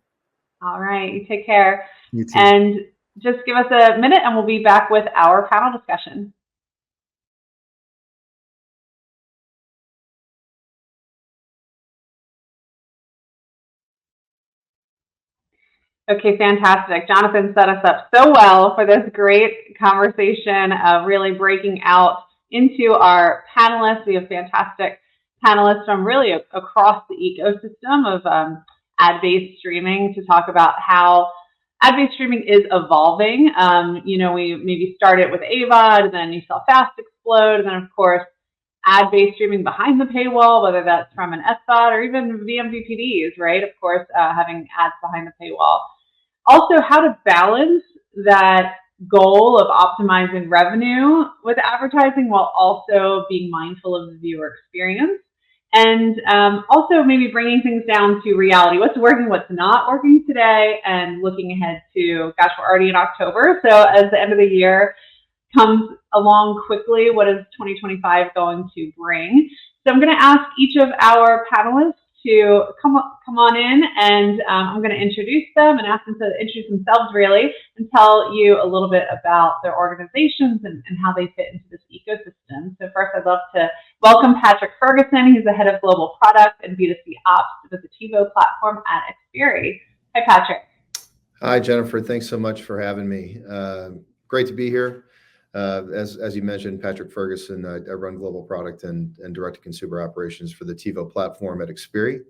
All right. You take care. You too. And just give us a minute and we'll be back with our panel discussion. Okay, fantastic. Jonathon set us up so well for this great conversation of really breaking out into our panelists. We have fantastic panelists from really across the ecosystem of ad-based streaming to talk about how ad-based streaming is evolving. We maybe started with AVOD, then you saw FAST explode, and then of course ad-based streaming behind the paywall, whether that's from an SVOD or even vMVPDs, right? Of course, having ads behind the paywall. Also, how to balance that goal of optimizing revenue with advertising while also being mindful of the viewer experience. And also maybe bringing things down to reality. What's working, what's not working today, and looking ahead to, gosh, we're already in October. So as the end of the year comes along quickly, what is 2025 going to bring? So I'm going to ask each of our panelists to come on in, and I'm going to introduce them and ask them to introduce themselves really and tell you a little bit about their organizations and how they fit into this ecosystem. So first, I'd love to welcome Patrick Ferguson. He's the head of global product and B2C ops with the TiVo platform at Xperi. Hi, Patrick. Hi, Jennifer. Thanks so much for having me. Great to be here. As you mentioned, Patrick Ferguson, I run global product and direct-to-consumer operations for the TiVo platform at Xperi.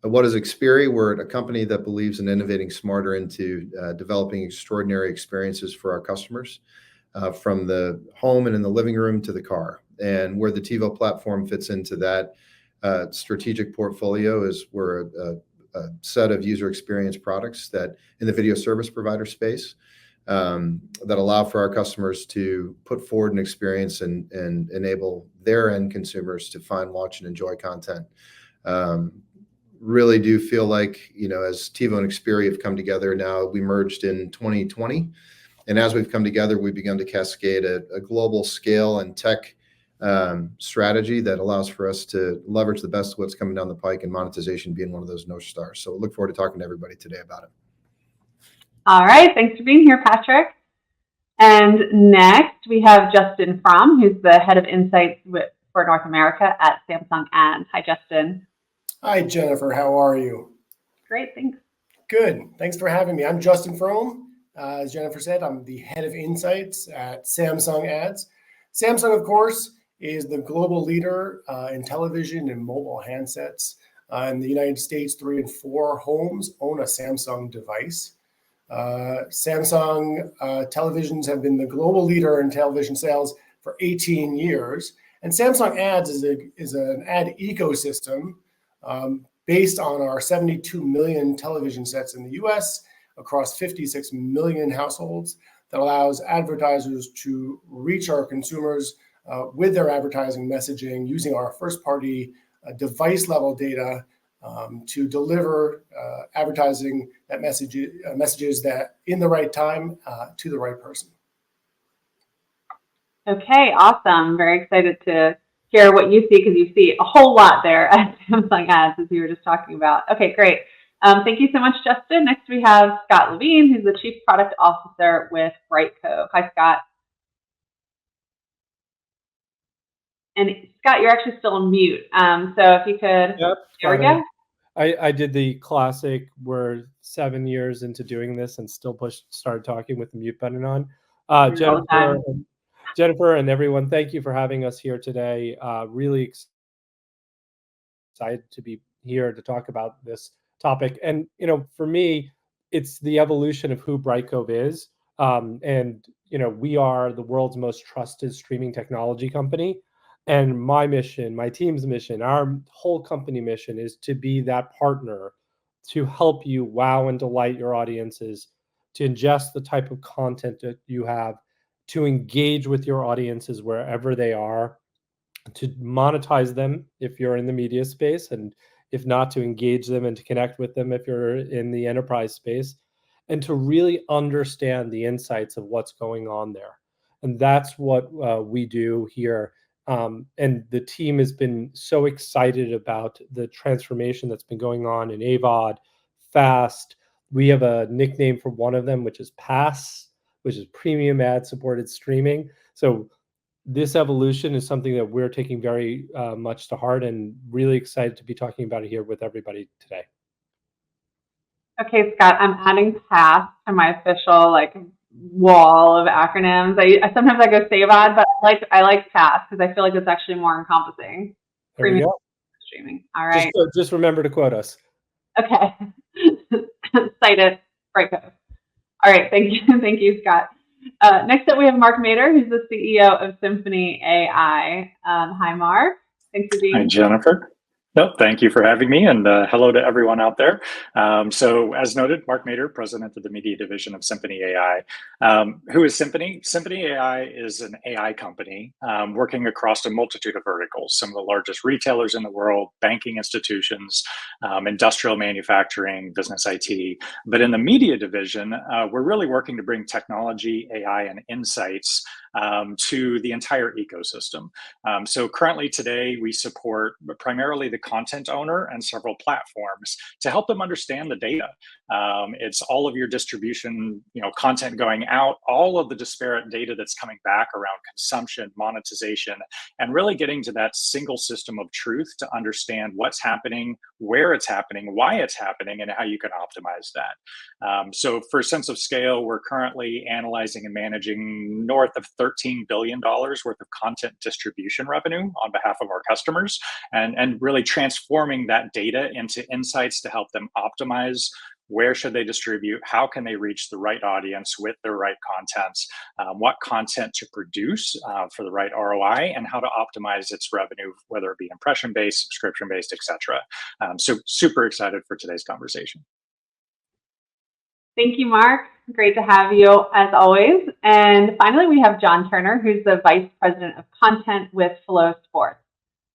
What is Xperi? We're a company that believes in innovating smarter into developing extraordinary experiences for our customers, from the home and in the living room to the car. And where the TiVo platform fits into that strategic portfolio is we're a set of user experience products that in the video service provider space that allow for our customers to put forward an experience and enable their end consumers to find, watch, and enjoy content. Really do feel like, as TiVo and Xperi have come together now, we merged in 2020. And as we've come together, we've begun to cascade a global scale and tech strategy that allows for us to leverage the best of what's coming down the pike, and monetization being one of those North Stars. So look forward to talking to everybody today about it. All right, thanks for being here, Patrick. And next, we have Justin Fromm, who's the head of insights for North America at Samsung Ads. Hi, Justin. Hi, Jennifer. How are you? Great, thanks. Good. Thanks for having me. I'm Justin Fromm. As Jennifer said, I'm the head of insights at Samsung Ads. Samsung, of course, is the global leader in television and mobile handsets. In the United States, 3 in 4 homes own a Samsung device. Samsung televisions have been the global leader in television sales for 18 years. And Samsung Ads is an ad ecosystem based on our 72 million television sets in the US across 56 million households that allows advertisers to reach our consumers with their advertising messaging using our first-party device-level data to deliver advertising that messages that in the right time to the right person. Okay, awesome. Very excited to hear what you see, because you see a whole lot there at Samsung Ads, as you were just talking about. Okay, great. Thank you so much, Justin. Next, we have Scott Levine, who's the Chief Product Officer with Brightcove. Hi, Scott. And Scott, you're actually still on mute. So if you could, yep, there we go. I did the classic, we're 7 years into doing this and still started talking with the mute button on. Jennifer and everyone, thank you for having us here today. Really excited to be here to talk about this topic. And, for me, it's the evolution of who Brightcove is. And, we are the world's most trusted streaming technology company. And my mission, my team's mission, our whole company mission is to be that partner to help you wow and delight your audiences, to ingest the type of content that you have, to engage with your audiences wherever they are, to monetize them if you're in the media space, and if not, to engage them and to connect with them if you're in the enterprise space, and to really understand the insights of what's going on there. And that's what we do here. And the team has been so excited about the transformation that's been going on in AVOD, FAST. We have a nickname for one of them, which is PASS, which is premium ad supported streaming. So this evolution is something that we're taking very much to heart, and really excited to be talking about it here with everybody today. Okay, Scott, I'm adding PASS to my official wall of acronyms. I sometimes I go SAVOD, but I like PASS because I feel like it's actually more encompassing. There we go. Streaming. All right. Just remember to quote us. Okay. Cite it. Brightcove. All right. Thank you, Scott. Next up, we have Mark Moeder, who's the CEO of SymphonyAI. Hi, Mark. Thanks for being here. Hi, Jennifer. No, thank you for having me, and hello to everyone out there. So as noted, Mark Moeder, president of the media division of SymphonyAI. Who is Symphony? SymphonyAI is an AI company working across a multitude of verticals, some of the largest retailers in the world, banking institutions, industrial manufacturing, business IT. But in the media division, we're really working to bring technology, AI, and insights to the entire ecosystem. So currently today, we support primarily the content owner and several platforms to help them understand the data. It's all of your distribution, content going out, all of the disparate data that's coming back around consumption, monetization, and really getting to that single system of truth to understand what's happening, where it's happening, why it's happening, and how you can optimize that. So for sense of scale, we're currently analyzing and managing north of $13 billion worth of content distribution revenue on behalf of our customers, and really transforming that data into insights to help them optimize where should they distribute, how can they reach the right audience with the right content, what content to produce for the right ROI, and how to optimize its revenue, whether it be impression-based, subscription-based, etc. So super excited for today's conversation. Thank you, Mark. Great to have you as always. And finally, we have John Turner, who's the Vice President of Content with FloSports.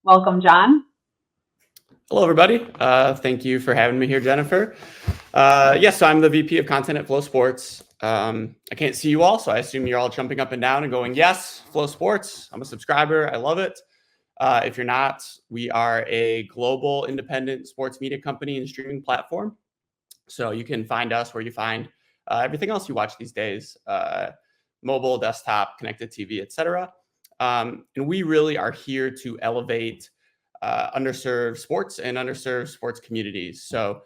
Welcome, John. Hello, everybody. Thank you for having me here, Jennifer. Yes, so I'm the VP of Content at FloSports. I can't see you all, so I assume you're all jumping up and down and going, yes, FloSports. I'm a subscriber. I love it. If you're not, we are a global independent sports media company and streaming platform. So you can find us where you find everything else you watch these days, mobile, desktop, connected TV, etc. And we really are here to elevate underserved sports and underserved sports communities. So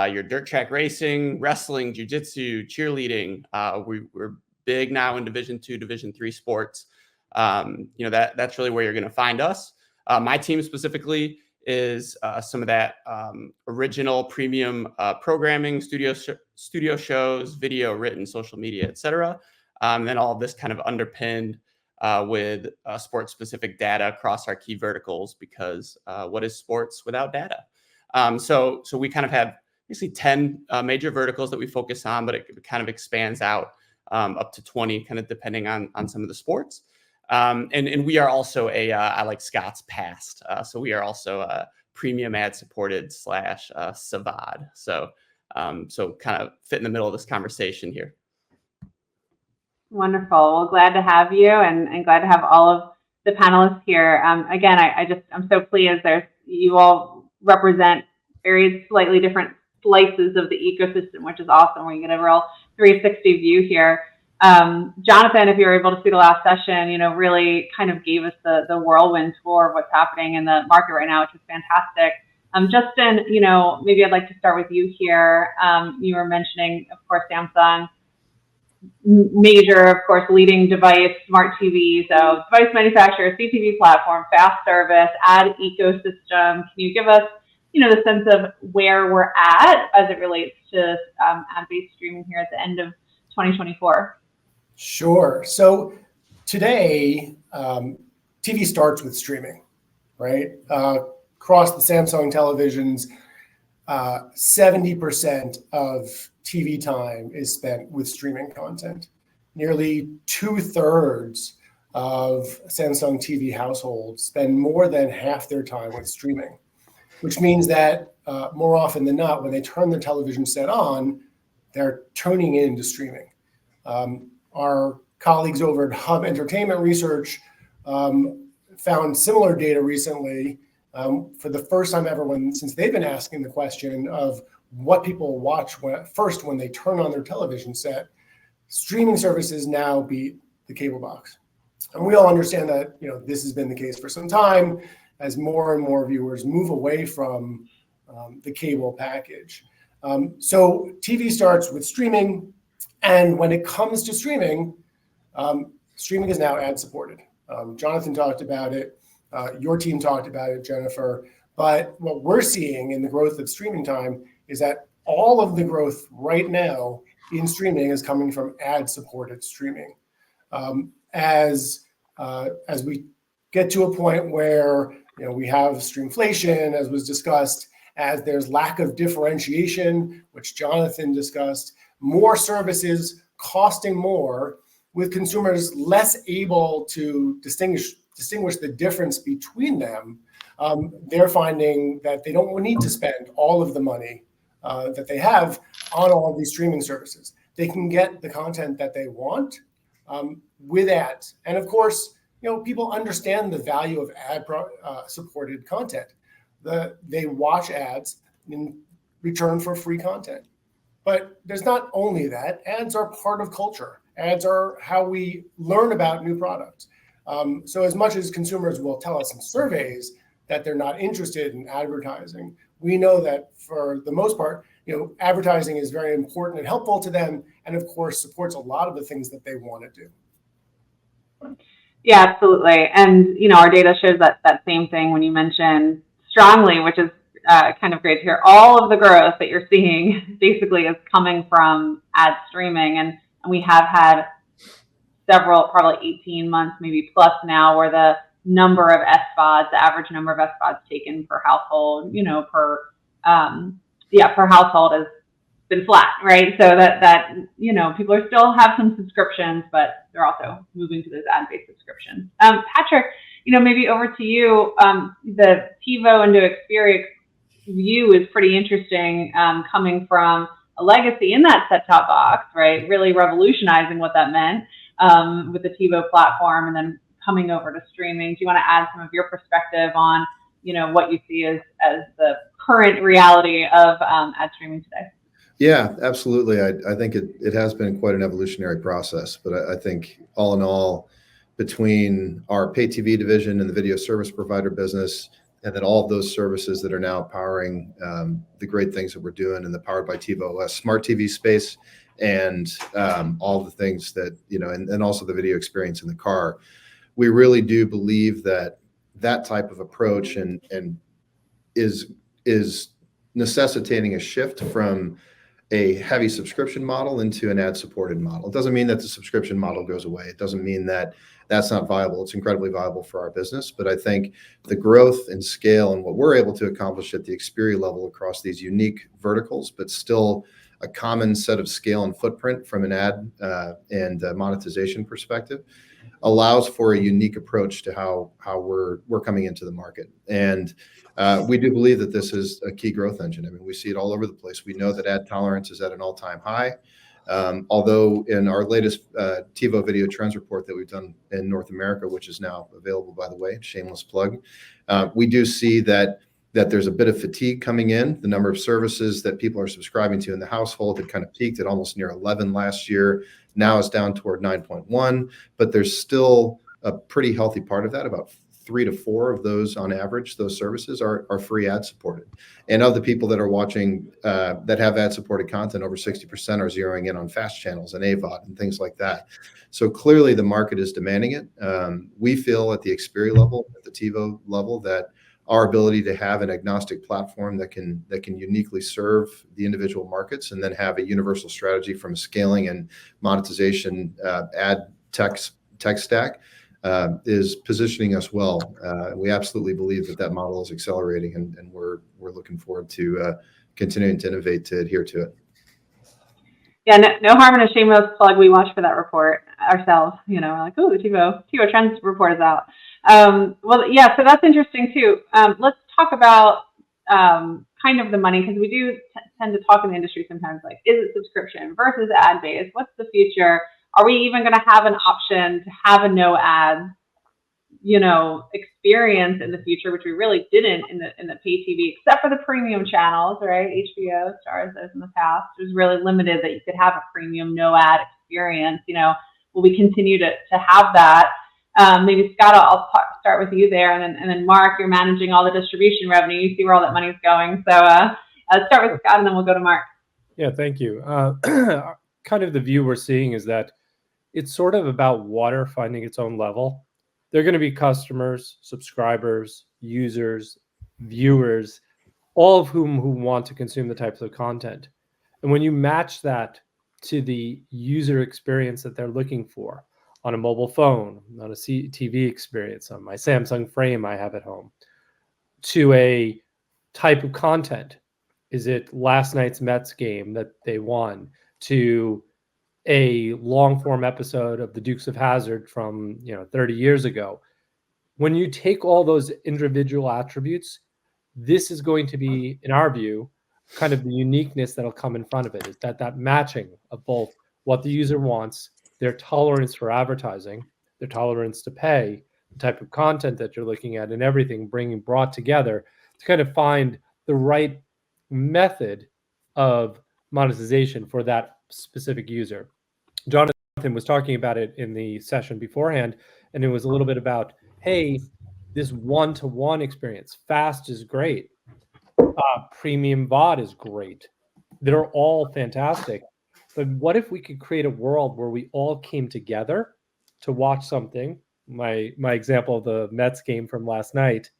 your dirt track racing, wrestling, jiu-jitsu, cheerleading, we're big now in Division II, Division III sports. That's really where you're going to find us. My team specifically is some of that original premium programming, studio shows, video, written, social media, etc. And then all of this kind of underpinned with sports-specific data across our key verticals, because what is sports without data? So we kind of have basically 10 major verticals that we focus on, but it kind of expands out up to 20, kind of depending on some of the sports. And we are also I like Scott's past. So we are also a premium ad-supported / SAVOD. So kind of fit in the middle of this conversation here. Wonderful. Well, glad to have you, and glad to have all of the panelists here. Again, I'm so pleased. You all represent very slightly different slices of the ecosystem, which is awesome. We get a real 360 view here. Jonathon, if you were able to see the last session, really kind of gave us the whirlwind tour of what's happening in the market right now, which is fantastic. Justin, maybe I'd like to start with you here. You were mentioning, of course, Samsung, major, of course, leading device, smart TV, so device manufacturer, CTV platform, fast service, ad ecosystem. Can you give us, the sense of where we're at as it relates to ad-based streaming here at the end of 2024? Sure. So today, TV starts with streaming, right? Across the Samsung televisions, 70% of TV time is spent with streaming content. Nearly 2/3 of Samsung TV households spend more than half their time with streaming, which means that more often than not, when they turn their television set on, they're tuning into streaming. Our colleagues over at Hub Entertainment Research found similar data recently, for the first time ever since they've been asking the question of what people watch first when they turn on their television set. Streaming services now beat the cable box. And we all understand that this has been the case for some time as more and more viewers move away from the cable package. So TV starts with streaming. And when it comes to streaming, streaming is now ad-supported. Jonathon talked about it. Your team talked about it, Jennifer. But what we're seeing in the growth of streaming time is that all of the growth right now in streaming is coming from ad-supported streaming. As we get to a point where We have streamflation, as was discussed, as there's lack of differentiation, which Jonathon discussed, more services costing more, with consumers less able to distinguish the difference between them. They're finding that they don't need to spend all of the money that they have on all of these streaming services. They can get the content that they want with ads. And of course, people understand the value of ad-supported content. They watch ads in return for free content. But there's not only that. Ads are part of culture. Ads are how we learn about new products. So as much as consumers will tell us in surveys that they're not interested in advertising, we know that for the most part, advertising is very important and helpful to them, and of course supports a lot of the things that they want to do. Yeah, absolutely. And, our data shows that same thing when you mention strongly, which is kind of great to hear. All of the growth that you're seeing basically is coming from ad streaming. And we have had several, probably 18 months, maybe plus now, where the number of SVODs, the average number of SVODs taken per household, per household has been flat, right? So that people still have some subscriptions, but they're also moving to those ad-based subscriptions. Patrick, maybe over to you. The TiVo and New Xperi view is pretty interesting, coming from a legacy in that set-top box, right? Really revolutionizing what that meant with the TiVo platform, and then coming over to streaming. Do you want to add some of your perspective on, what you see as the current reality of ad streaming today? Yeah, absolutely. I think it has been quite an evolutionary process, but I think all in all, between our pay TV division and the video service provider business, and then all of those services that are now powering the great things that we're doing in the Powered by TiVo OS smart TV space, and all the things that, and also the video experience in the car, we really do believe that type of approach and is necessitating a shift from a heavy subscription model into an ad-supported model. It doesn't mean that the subscription model goes away. It doesn't mean that that's not viable. It's incredibly viable for our business. But I think the growth and scale and what we're able to accomplish at the Xperi level across these unique verticals, but still a common set of scale and footprint from an ad and monetization perspective, allows for a unique approach to how we're coming into the market. And we do believe that this is a key growth engine. I mean, we see it all over the place. We know that ad tolerance is at an all-time high. Although in our latest TiVo video trends report that we've done in North America, which is now available, by the way, shameless plug, we do see that there's a bit of fatigue coming in. The number of services that people are subscribing to in the household had kind of peaked at almost near 11 last year. Now it's down toward 9.1, but there's still a pretty healthy part of that. About 3 to 4 of those on average, those services are free ad supported. And of the people that are watching that have ad supported content, over 60% are zeroing in on fast channels and AVOD and things like that. So clearly the market is demanding it. We feel at the Xperi level, at the TiVo level, that our ability to have an agnostic platform that can uniquely serve the individual markets, and then have a universal strategy from a scaling and monetization ad tech stack is positioning us well. We absolutely believe that model is accelerating, and we're looking forward to continuing to innovate to adhere to it. Yeah, no harm in a shameless plug. We watched for that report ourselves. Like, oh, the TiVo Trends report is out. Well, yeah, so that's interesting too. Let's talk about kind of the money, because we do tend to talk in the industry sometimes, like, is it subscription versus ad-based? What's the future? Are we even going to have an option to have a no ad, experience in the future, which we really didn't in the pay TV, except for the premium channels, right? HBO, Stars, those in the past. It was really limited that you could have a premium no ad experience. Will we continue to have that? Maybe Scott, I'll start with you there, and then Mark, you're managing all the distribution revenue. You see where all that money is going. So I'll start with Scott, and then we'll go to Mark. Yeah, thank you. Kind of the view we're seeing is that it's sort of about water finding its own level. They're going to be customers, subscribers, users, viewers, all of whom who want to consume the types of content. And when you match that to the user experience that they're looking for on a mobile phone, on a TV experience, on my Samsung frame I have at home, to a type of content. Is it last night's Mets game that they won, to a long form episode of the Dukes of Hazzard from 30 years ago? When you take all those individual attributes, this is going to be, in our view, kind of the uniqueness that'll come in front of it, is that matching of both what the user wants, their tolerance for advertising, their tolerance to pay, the type of content that you're looking at, and everything brought together to kind of find the right method of monetization for that specific user. Jonathon was talking about it in the session beforehand, and it was a little bit about, hey, this one-to-one experience, fast is great. Premium VOD is great. They're all fantastic. But what if we could create a world where we all came together to watch something, my example of the Mets game from last night,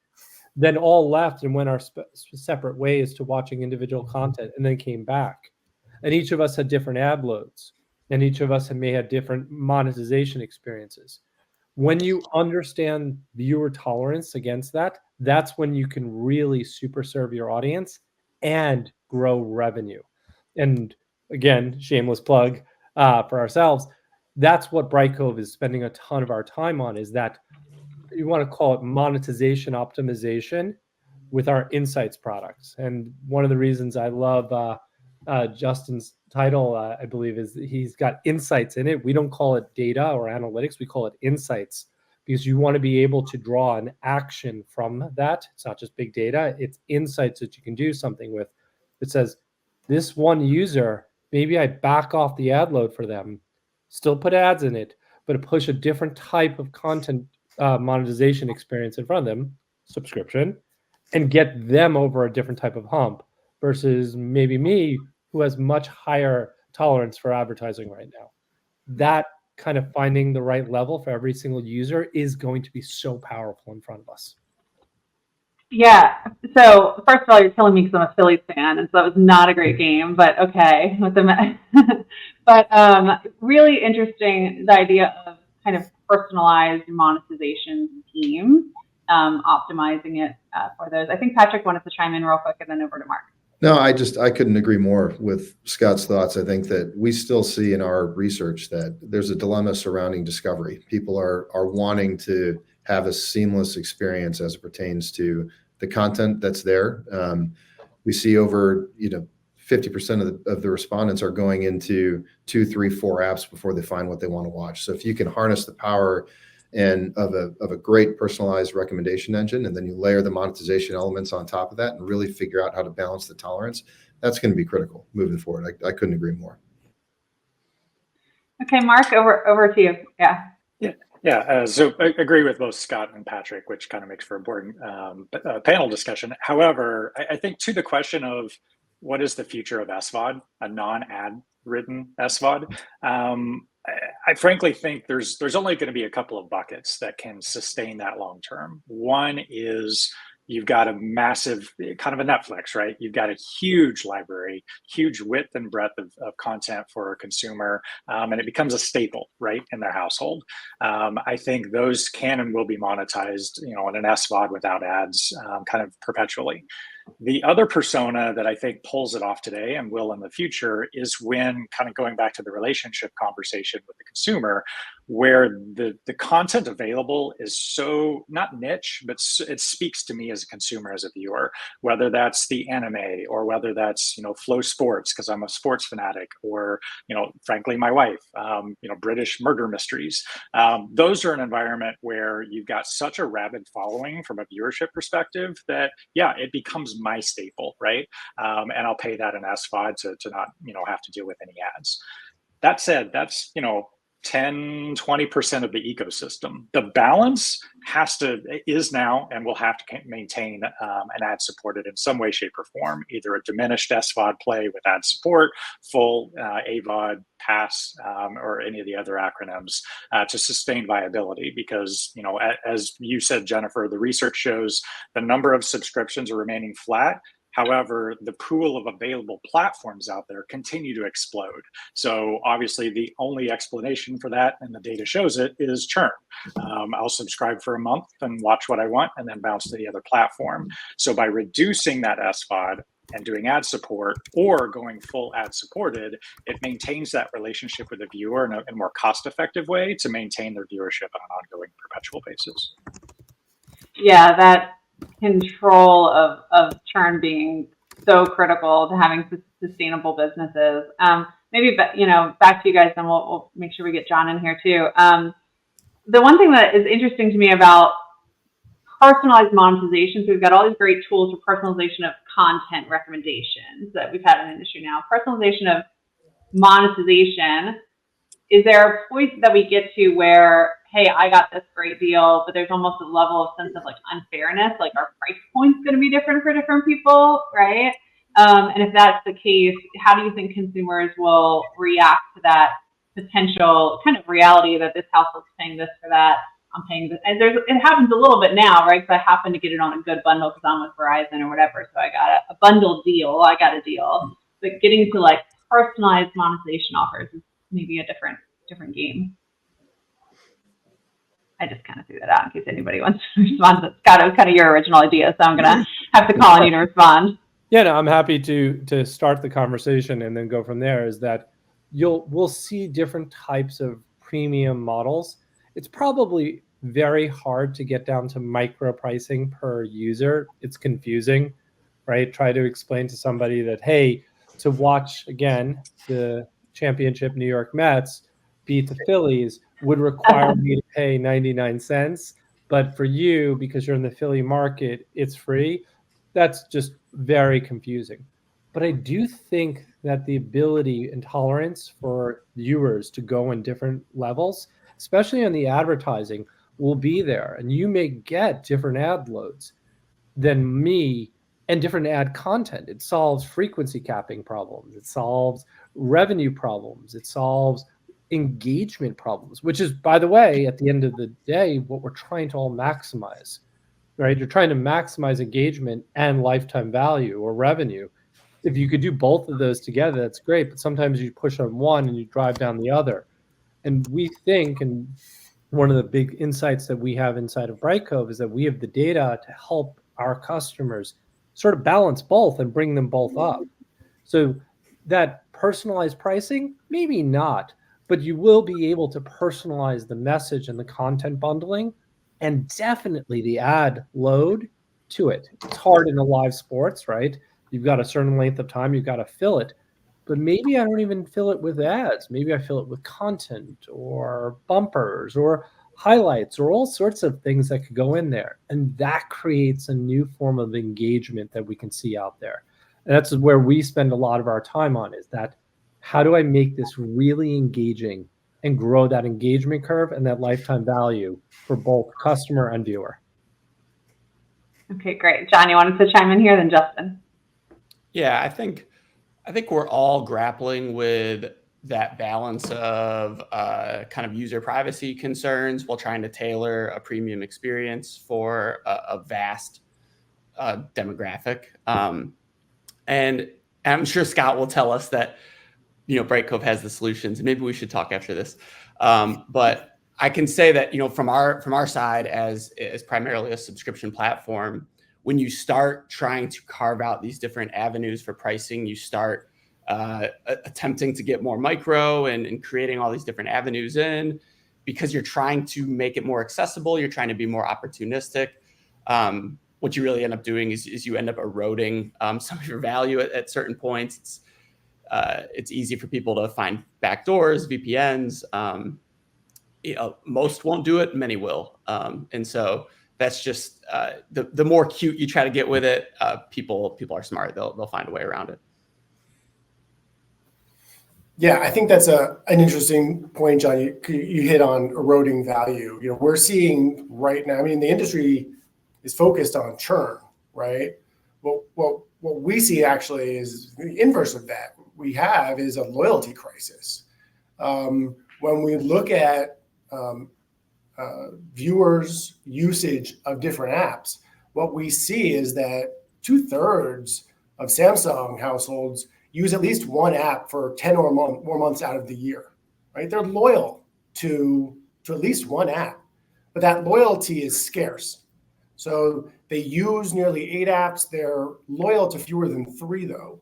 then all left and went our separate ways to watching individual content, and then came back. And each of us had different ad loads, and each of us may have different monetization experiences. When you understand viewer tolerance against that, that's when you can really super serve your audience and grow revenue. And again, shameless plug for ourselves, that's what Brightcove is spending a ton of our time on, is that you want to call it monetization optimization with our insights products. And one of the reasons I love Justin's title, I believe, is he's got insights in it. We don't call it data or analytics, we call it insights, because you want to be able to draw an action from that. It's not just big data, it's insights that you can do something with. It says, this one user, maybe I back off the ad load for them, still put ads in it, but push a different type of content monetization experience in front of them, subscription, and get them over a different type of hump versus maybe me, who has much higher tolerance for advertising right now. That kind of finding the right level for every single user is going to be so powerful in front of us. Yeah. So first of all, you're telling me because I'm a Phillies fan, and so that was not a great game, but okay with the but really interesting, the idea of kind of personalized monetization teams, optimizing it for those. I think Patrick wanted to chime in real quick, and then over to Mark. No, I couldn't agree more with Scott's thoughts. I think that we still see in our research that there's a dilemma surrounding discovery. People are wanting to have a seamless experience as it pertains to the content that's there. We see over 50% of the respondents are going into 2, 3, 4 apps before they find what they want to watch. So if you can harness the power of a great personalized recommendation engine, and then you layer the monetization elements on top of that and really figure out how to balance the tolerance, that's going to be critical moving forward. I couldn't agree more. Okay, Mark, over to you. Yeah. So I agree with both Scott and Patrick, which kind of makes for a boring panel discussion. However, I think to the question of what is the future of SVOD, a non-ad ridden SVOD, I frankly think there's only going to be a couple of buckets that can sustain that long term. One is you've got a massive, kind of a Netflix, right? You've got a huge library, huge width and breadth of content for a consumer, and it becomes a staple, right, in their household. I think those can and will be monetized, on an SVOD without ads, kind of perpetually. The other persona that I think pulls it off today and will in the future is when, kind of going back to the relationship conversation with the consumer, where the content available is so not niche, but it speaks to me as a consumer, as a viewer, whether that's the anime or whether that's, FloSports, because I'm a sports fanatic, or, frankly, my wife, British murder mysteries. Those are an environment where you've got such a rabid following from a viewership perspective that, yeah, it becomes my staple, right? And I'll pay that in SVOD to not, have to deal with any ads. That said, that's, 10, 20% of the ecosystem. The balance is now and will have to maintain an ad supported in some way, shape, or form, either a diminished SVOD play with ad support, full AVOD, pass, or any of the other acronyms to sustain viability. Because, as you said, Jennifer, the research shows the number of subscriptions are remaining flat. However, the pool of available platforms out there continue to explode. So obviously the only explanation for that, and the data shows it, is churn. I'll subscribe for a month and watch what I want and then bounce to the other platform. So by reducing that SVOD and doing ad support or going full ad supported, it maintains that relationship with the viewer in a more cost-effective way to maintain their viewership on an ongoing perpetual basis. Yeah, that control of churn being so critical to having sustainable businesses. Maybe, back to you guys, and we'll make sure we get John in here too. The one thing that is interesting to me about personalized monetization, so we've got all these great tools for personalization of content recommendations that we've had in the industry now. Personalization of monetization, is there a point that we get to where, hey, I got this great deal, but there's almost a level of sense of like unfairness, like our price point's going to be different for different people, right? And if that's the case, how do you think consumers will react to that potential kind of reality that this household's paying this for that, I'm paying this? And it happens a little bit now, right? Because I happen to get it on a good bundle because I'm with Verizon or whatever, so I got a bundled deal. I got a deal. But getting to like personalized monetization offers is maybe a different game. I just kind of threw that out in case anybody wants to respond. But Scott, it was kind of your original idea, so I'm gonna have to call on you to respond. Yeah, no, I'm happy to start the conversation and then go from there. Is that we'll see different types of premium models. It's probably very hard to get down to micro pricing per user. It's confusing, right? Try to explain to somebody that, hey, to watch again the championship New York Mets beat the Phillies would require me to pay 99 cents. But for you, because you're in the Philly market, it's free. That's just very confusing. But I do think that the ability and tolerance for viewers to go in different levels, especially on the advertising, will be there. And you may get different ad loads than me and different ad content. It solves frequency capping problems. It solves revenue problems. It solves engagement problems, which is, by the way, at the end of the day, what we're trying to all maximize, right? You're trying to maximize engagement and lifetime value or revenue. If you could do both of those together, that's great. But sometimes you push on one and you drive down the other. And we think, and one of the big insights that we have inside of Brightcove is that we have the data to help our customers sort of balance both and bring them both up. So that personalized pricing, maybe not, but you will be able to personalize the message and the content bundling and definitely the ad load to it. It's hard in the live sports, right? You've got a certain length of time, you've got to fill it. But maybe I don't even fill it with ads. Maybe I fill it with content or bumpers or highlights or all sorts of things that could go in there. And that creates a new form of engagement that we can see out there. And that's where we spend a lot of our time on, is that how do I make this really engaging and grow that engagement curve and that lifetime value for both customer and viewer? Okay, great. John, you wanted to chime in here, then Justin. Yeah, I think we're all grappling with that balance of kind of user privacy concerns while trying to tailor a premium experience for a vast demographic. And I'm sure Scott will tell us that, Brightcove has the solutions. Maybe we should talk after this. But I can say that, from our side as primarily a subscription platform, when you start trying to carve out these different avenues for pricing, you start attempting to get more micro and creating all these different avenues in, because you're trying to make it more accessible. You're trying to be more opportunistic. What you really end up doing is you end up eroding some of your value at certain points. It's easy for people to find backdoors, VPNs. Most won't do it, many will. And so that's just the more cute you try to get with it, people are smart. They'll find a way around it. Yeah, I think that's an interesting point, John. You hit on eroding value. We're seeing right now, the industry is focused on churn, right? What we see actually is the inverse of that. We have is a loyalty crisis. When we look at viewers' usage of different apps, what we see is that 2/3 of Samsung households use at least one app for 10 or more months out of the year, right? They're loyal to at least one app, but that loyalty is scarce. So they use nearly 8 apps. They're loyal to fewer than 3, though.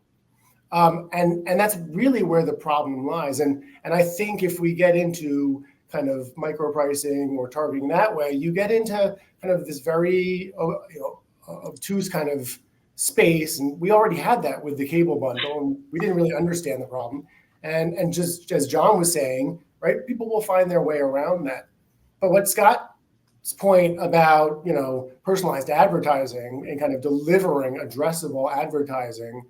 And that's really where the problem lies. And I think if we get into kind of micro pricing or targeting that way, you get into kind of this very obtuse kind of space. And we already had that with the cable bundle, and we didn't really understand the problem. And just as John was saying, right, people will find their way around that. But what Scott's point about, personalized advertising and kind of delivering addressable advertising,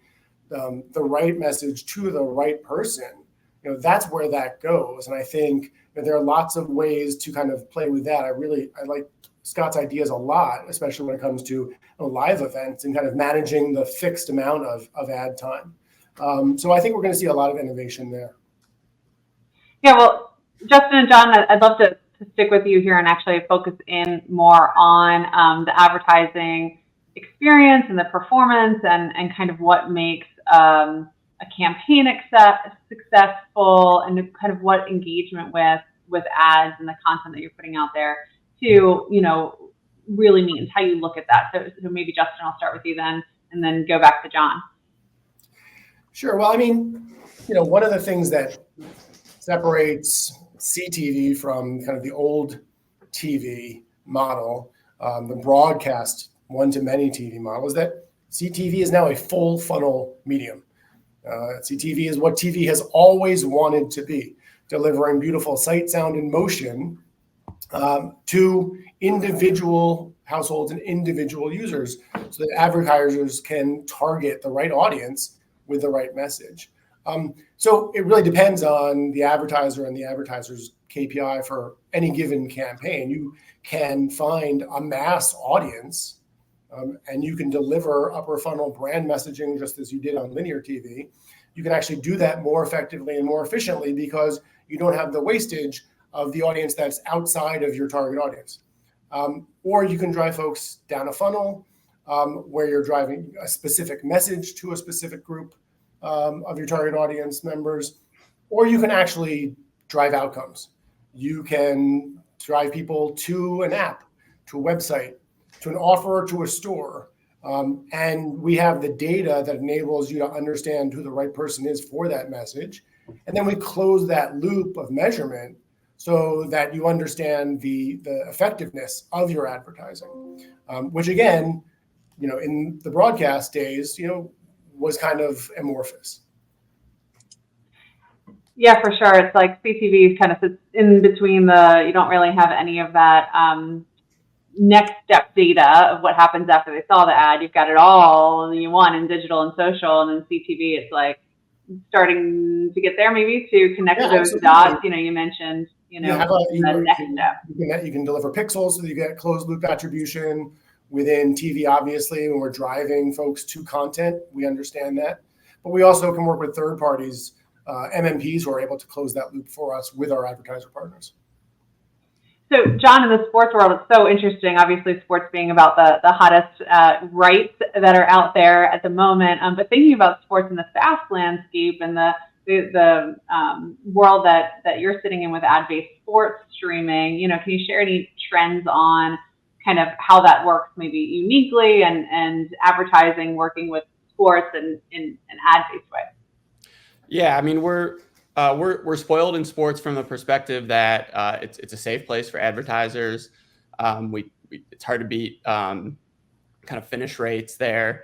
the right message to the right person, that's where that goes. And I think there are lots of ways to kind of play with that. I like Scott's ideas a lot, especially when it comes to live events and kind of managing the fixed amount of ad time. So I think we're going to see a lot of innovation there. Yeah, well, Justin and John, I'd love to stick with you here and actually focus in more on the advertising experience and the performance and kind of what makes a campaign successful and kind of what engagement with ads and the content that you're putting out there to, really means, how you look at that. So maybe Justin, I'll start with you then, and then go back to John. Sure. Well, I mean, one of the things that separates CTV from kind of the old TV model, the broadcast one-to-many TV model, is that CTV is now a full funnel medium. CTV is what TV has always wanted to be, delivering beautiful sight, sound, and motion to individual households and individual users so that advertisers can target the right audience with the right message. So it really depends on the advertiser and the advertiser's KPI for any given campaign. You can find a mass audience and you can deliver upper funnel brand messaging just as you did on linear TV. You can actually do that more effectively and more efficiently because you don't have the wastage of the audience that's outside of your target audience. Or you can drive folks down a funnel where you're driving a specific message to a specific group of your target audience members, or you can actually drive outcomes. You can drive people to an app, to a website, to an offer, to a store. And we have the data that enables you to understand who the right person is for that message. And then we close that loop of measurement so that you understand the effectiveness of your advertising, which again, in the broadcast days, was kind of amorphous. Yeah, for sure. It's like CTV kind of sits in between you don't really have any of that next step data of what happens after they saw the ad. You've got it all you want in digital and social, and then CTV, it's like starting to get there maybe to connect those dots. You mentioned, the next step. You can deliver pixels so that you get closed loop attribution within TV. Obviously, when we're driving folks to content, we understand that. But we also can work with third parties, MMPs, who are able to close that loop for us with our advertiser partners. So, John, in the sports world, it's so interesting, obviously, sports being about the hottest rights that are out there at the moment. But thinking about sports in the fast landscape and the world that you're sitting in with ad-based sports streaming, can you share any trends on kind of how that works maybe uniquely and advertising working with sports in an ad-based way? Yeah, I mean, we're spoiled in sports from the perspective that it's a safe place for advertisers. It's hard to beat kind of finish rates there.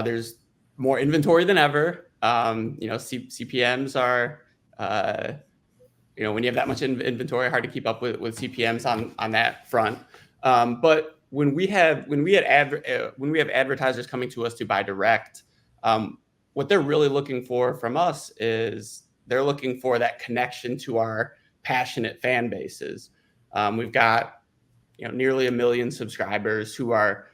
There's more inventory than ever. CPMs are when you have that much inventory, hard to keep up with CPMs on that front. But when we have advertisers coming to us to buy direct, what they're really looking for from us is they're looking for that connection to our passionate fan bases. We've got nearly 1 million subscribers who are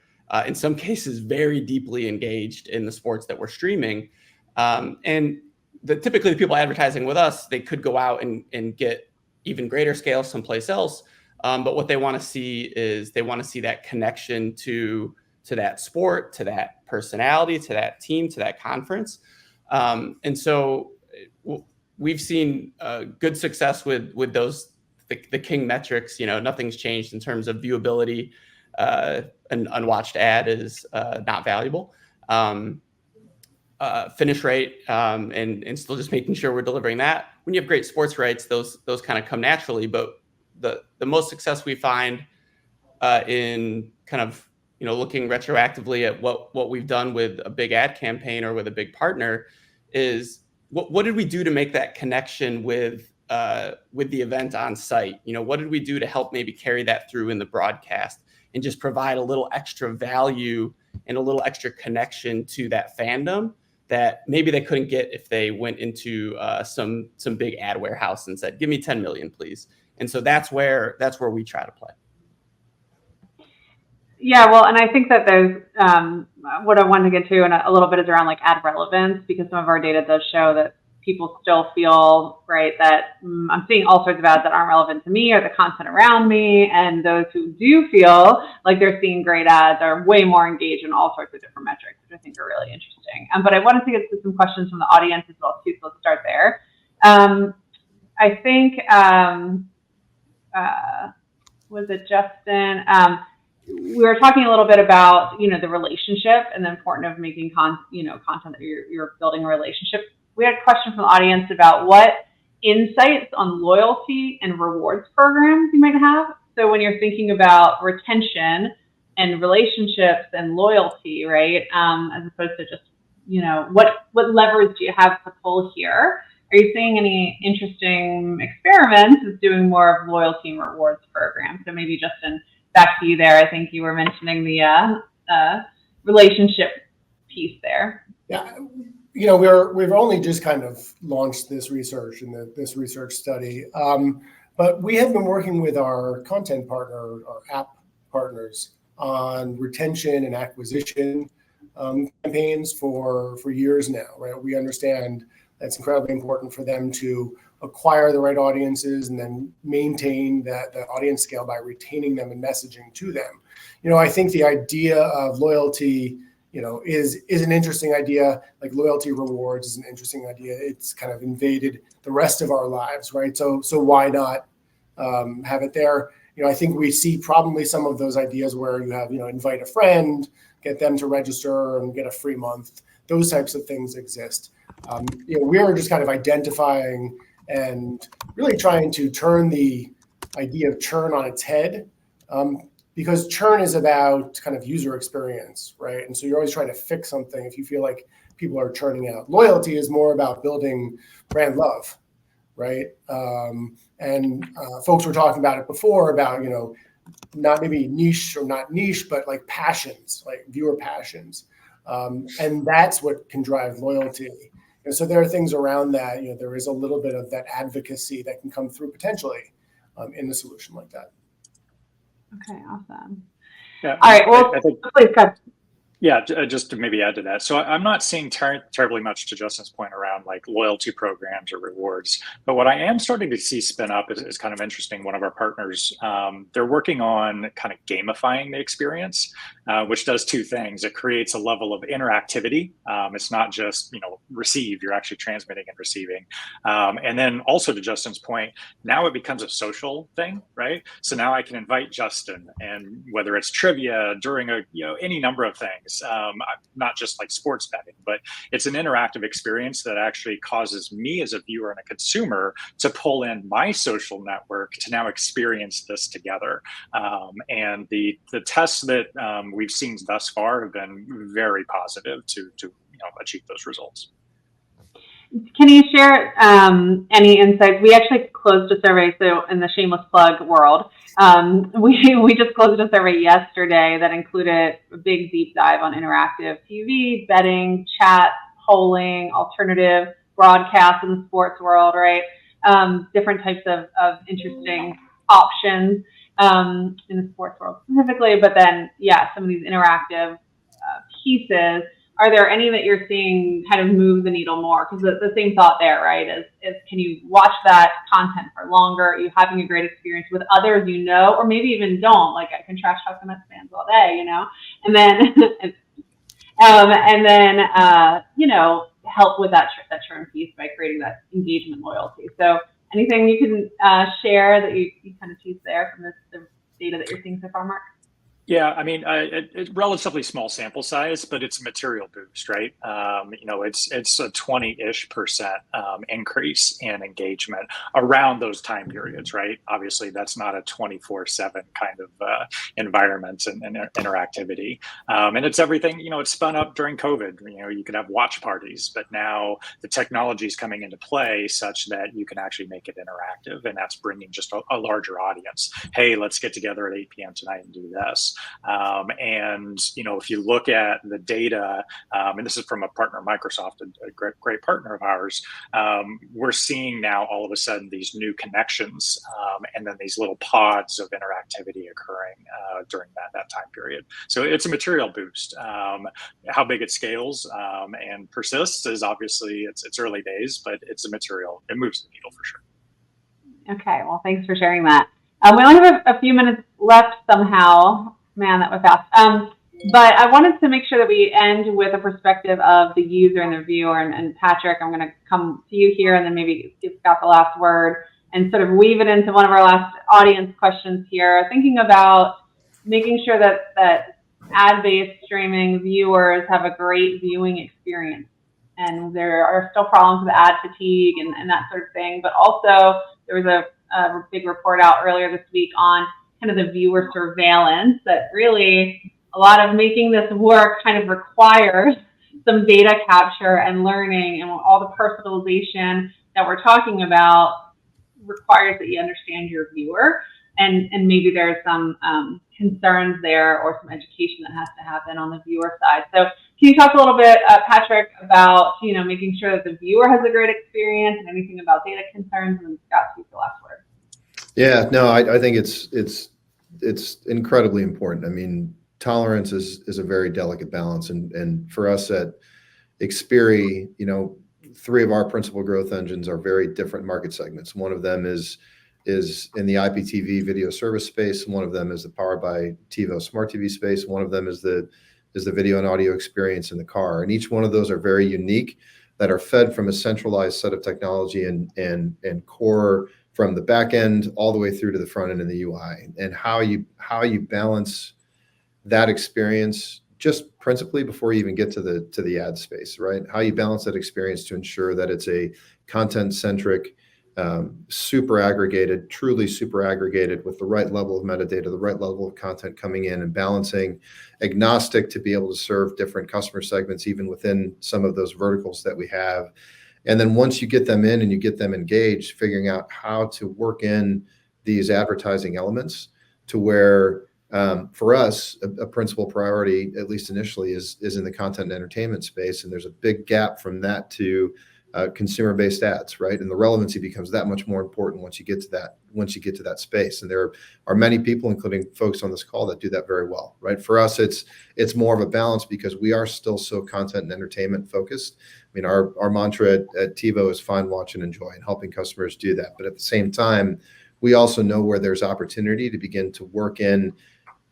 in some cases very deeply engaged in the sports that we're streaming. And typically the people advertising with us, they could go out and get even greater scale someplace else. But what they want to see is they want to see that connection to that sport, to that personality, to that team, to that conference. And so we've seen good success with those, the king metrics. Nothing's changed in terms of viewability. An unwatched ad is not valuable. Finish rate, and still just making sure we're delivering that. When you have great sports rights, those kind of come naturally. But the most success we find in kind of looking retroactively at what we've done with a big ad campaign or with a big partner is what did we do to make that connection with the event on site? What did we do to help maybe carry that through in the broadcast and just provide a little extra value and a little extra connection to that fandom that maybe they couldn't get if they went into some big ad warehouse and said, give me 10 million, please. And so that's where we try to play. Yeah, well, and I think that there's what I wanted to get to, and a little bit is around like ad relevance, because some of our data does show that people still feel, right, that I'm seeing all sorts of ads that aren't relevant to me or the content around me. And those who do feel like they're seeing great ads are way more engaged in all sorts of different metrics, which I think are really interesting. But I wanted to get to some questions from the audience as well, too, so let's start there. I think, was it Justin? We were talking a little bit about, the relationship and the importance of making content that you're building a relationship. We had a question from the audience about what insights on loyalty and rewards programs you might have. So when you're thinking about retention and relationships and loyalty, right, as opposed to just, what levers do you have to pull here? Are you seeing any interesting experiments with doing more of loyalty and rewards programs? So maybe Justin, back to you there. I think you were mentioning the relationship piece there. Yeah. We've only just kind of launched this research and this research study, but we have been working with our content partner, our app partners, on retention and acquisition campaigns for years now, right? We understand that's incredibly important for them to acquire the right audiences and then maintain that audience scale by retaining them and messaging to them. I think the idea of loyalty is an interesting idea. Like loyalty rewards is an interesting idea. It's kind of invaded the rest of our lives, right? So why not have it there? I think we see probably some of those ideas where you have, invite a friend, get them to register and get a free month. Those types of things exist. We're just kind of identifying and really trying to turn the idea of churn on its head. Because churn is about kind of user experience, right? And so you're always trying to fix something if you feel like people are churning out. Loyalty is more about building brand love, right? Folks were talking about it before about, not maybe niche or not niche, but like passions, like viewer passions. And that's what can drive loyalty. And so there are things around that, there is a little bit of that advocacy that can come through potentially in a solution like that. Okay, awesome. Yeah, all right, well, I think, please go ahead. Yeah, just to maybe add to that. So I'm not seeing terribly much to Justin's point around like loyalty programs or rewards. But what I am starting to see spin up is kind of interesting. One of our partners, they're working on kind of gamifying the experience, which does two things. It creates a level of interactivity. It's not just, receive, you're actually transmitting and receiving. And then also to Justin's point, now it becomes a social thing, right? So now I can invite Justin, and whether it's trivia during any number of things. Not just like sports betting, but it's an interactive experience that actually causes me as a viewer and a consumer to pull in my social network to now experience this together. And the tests that we've seen thus far have been very positive to achieve those results. Can you share any insights? We actually closed a survey, so in the shameless plug world, we just closed a survey yesterday that included a big deep dive on interactive TV, betting, chat, polling, alternative broadcast in the sports world, right? Different types of interesting options in the sports world specifically, but then, some of these interactive pieces. Are there any that you're seeing kind of move the needle more? Because the same thought there, right, is can you watch that content for longer? Are you having a great experience with others or maybe even don't? Like I can trash talk the Mets fans all day, and then And then, help with that churn piece by creating that engagement loyalty. So anything you can share that you kind of tease there from the data that you're seeing so far, Mark? Yeah, I mean, it's relatively small sample size, but it's a material boost, right? It's a 20-ish% increase in engagement around those time periods, right? Obviously, that's not a 24/7 kind of environment and interactivity. And it's everything, it's spun up during COVID. You could have watch parties, but now the technology is coming into play such that you can actually make it interactive, and that's bringing just a larger audience. Hey, let's get together at 8 p.m. tonight and do this. If you look at the data, and this is from a partner, Microsoft, a great partner of ours, we're seeing now all of a sudden these new connections and then these little pods of interactivity occurring during that time period. So it's a material boost. How big it scales and persists is obviously it's early days, but it's a material. It moves the needle for sure. Okay, well, thanks for sharing that. We only have a few minutes left somehow. Man, that was fast. But I wanted to make sure that we end with a perspective of the user and the viewer. And Patrick, I'm going to come to you here and then maybe give Scott the last word and sort of weave it into one of our last audience questions here, thinking about making sure that ad-based streaming viewers have a great viewing experience. And there are still problems with ad fatigue and that sort of thing. But also there was a big report out earlier this week on kind of the viewer surveillance, that really a lot of making this work kind of requires some data capture and learning, and all the personalization that we're talking about requires that you understand your viewer, and maybe there's some concerns there or some education that has to happen on the viewer side. So can you talk a little bit, Patrick, about making sure that the viewer has a great experience and anything about data concerns, and Scott, speak the last word. Yeah, no, I think it's incredibly important. I mean, tolerance is a very delicate balance, and for us at Xperi, 3 of our principal growth engines are very different market segments. One of them is in the IPTV video service space. One of them is the powered by TiVo smart TV space. One of them is the video and audio experience in the car. And each one of those are very unique, that are fed from a centralized set of technology and core from the back end all the way through to the front end in the UI. And how you balance that experience just principally before you even get to the ad space, right? How you balance that experience to ensure that it's a content-centric, super aggregated, truly super aggregated with the right level of metadata, the right level of content coming in, and balancing agnostic to be able to serve different customer segments, even within some of those verticals that we have. And then once you get them in and you get them engaged, figuring out how to work in these advertising elements to where, for us, a principal priority, at least initially, is in the content and entertainment space. And there's a big gap from that to consumer-based ads, right? And the relevancy becomes that much more important once you get to that space. And there are many people, including folks on this call, that do that very well, right? For us, it's more of a balance because we are still so content and entertainment focused. I mean, our mantra at TiVo is find, watch, and enjoy, and helping customers do that. But at the same time, we also know where there's opportunity to begin to work in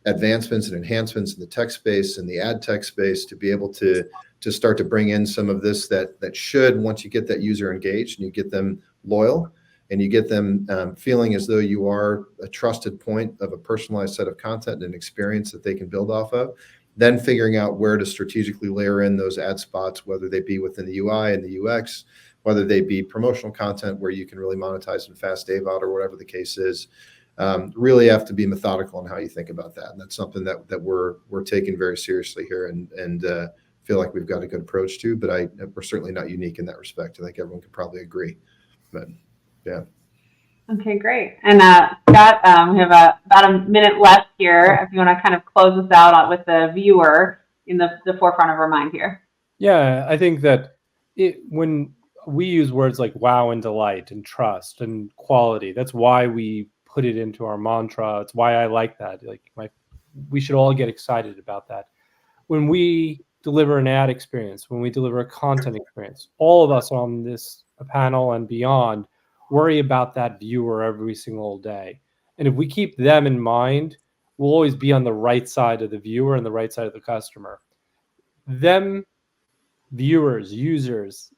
advancements and enhancements in the tech space and the ad tech space to be able to start to bring in some of this that should, once you get that user engaged and you get them loyal and you get them feeling as though you are a trusted point of a personalized set of content and experience that they can build off of, then figuring out where to strategically layer in those ad spots, whether they be within the UI and the UX, whether they be promotional content where you can really monetize in fast AVOD or whatever the case is. Really have to be methodical in how you think about that. And that's something that we're taking very seriously here and feel like we've got a good approach to, but we're certainly not unique in that respect. I think everyone could probably agree, but yeah. Okay, great. And Scott, we have about a minute left here. If you want to kind of close us out with the viewer in the forefront of our mind here. Yeah, I think that when we use words like wow and delight and trust and quality, that's why we put it into our mantra. It's why I like that. We should all get excited about that. When we deliver an ad experience, when we deliver a content experience, all of us on this panel and beyond worry about that viewer every single day. And if we keep them in mind, we'll always be on the right side of the viewer and the right side of the customer. them, viewers, users,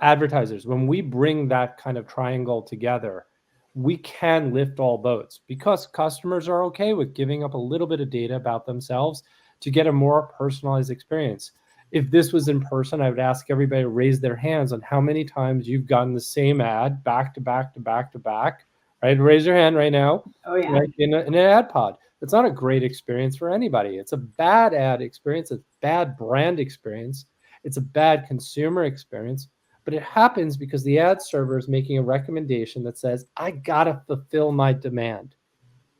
advertisers, when we bring that kind of triangle together, we can lift all boats because customers are okay with giving up a little bit of data about themselves to get a more personalized experience. If this was in person, I would ask everybody to raise their hands on how many times you've gotten the same ad back to back to back to back, right? Raise your hand right now. Oh, yeah. Right? In an ad pod. It's not a great experience for anybody. It's a bad ad experience. It's a bad brand experience. It's a bad consumer experience. But it happens because the ad server is making a recommendation that says, I gotta fulfill my demand,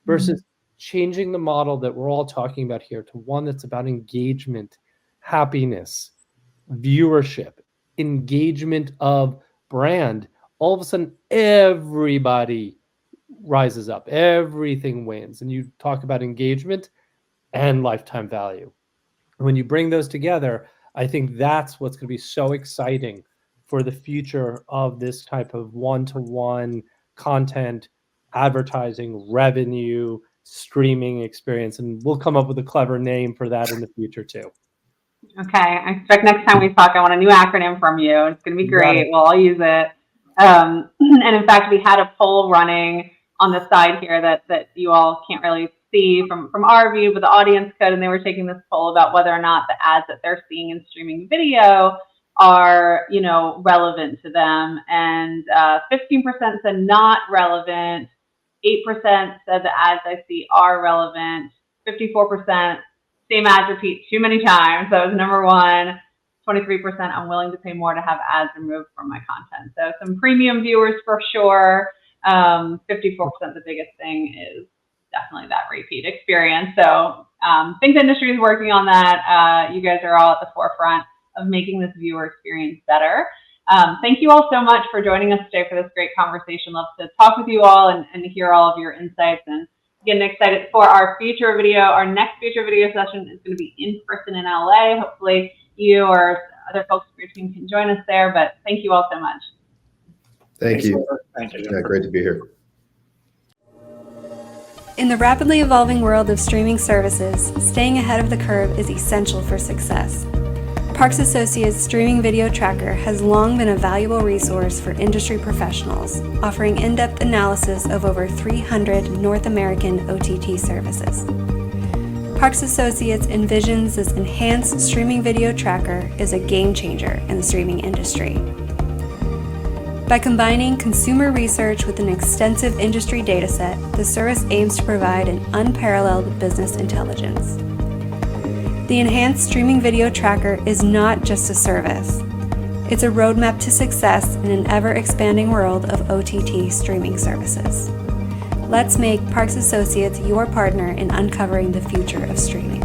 versus changing the model that we're all talking about here to one that's about engagement, happiness, viewership, engagement of brand. All of a sudden, everybody rises up, everything wins. And you talk about engagement and lifetime value. When you bring those together, I think that's what's going to be so exciting for the future of this type of one-to-one content, advertising, revenue, streaming experience. And we'll come up with a clever name for that in the future too. Okay, I expect next time we talk, I want a new acronym from you. It's going to be great. We'll all use it. And in fact, we had a poll running on the side here that you all can't really see from our view, but the audience could, and they were taking this poll about whether or not the ads that they're seeing in streaming video are, relevant to them. And 15% said not relevant. 8% said the ads I see are relevant. 54% same ads repeat too many times. That was number one. 23% I'm willing to pay more to have ads removed from my content. So some premium viewers for sure. 54%, the biggest thing is definitely that repeat experience. So I think the industry is working on that. You guys are all at the forefront of making this viewer experience better. Thank you all so much for joining us today for this great conversation. Love to talk with you all and hear all of your insights, and getting excited for our future video. Our next future video session is going to be in person in LA. Hopefully you or other folks from your team can join us there, but thank you all so much. Thank you. Thank you. Yeah, great to be here. In the rapidly evolving world of streaming services, staying ahead of the curve is essential for success. Parks Associates Streaming Video Tracker has long been a valuable resource for industry professionals, offering in-depth analysis of over 300 North American OTT services. Parks Associates envisions this enhanced streaming video tracker as a game changer in the streaming industry. By combining consumer research with an extensive industry dataset, the service aims to provide an unparalleled business intelligence. The enhanced streaming video tracker is not just a service. It's a roadmap to success in an ever-expanding world of OTT streaming services. Let's make Parks Associates your partner in uncovering the future of streaming.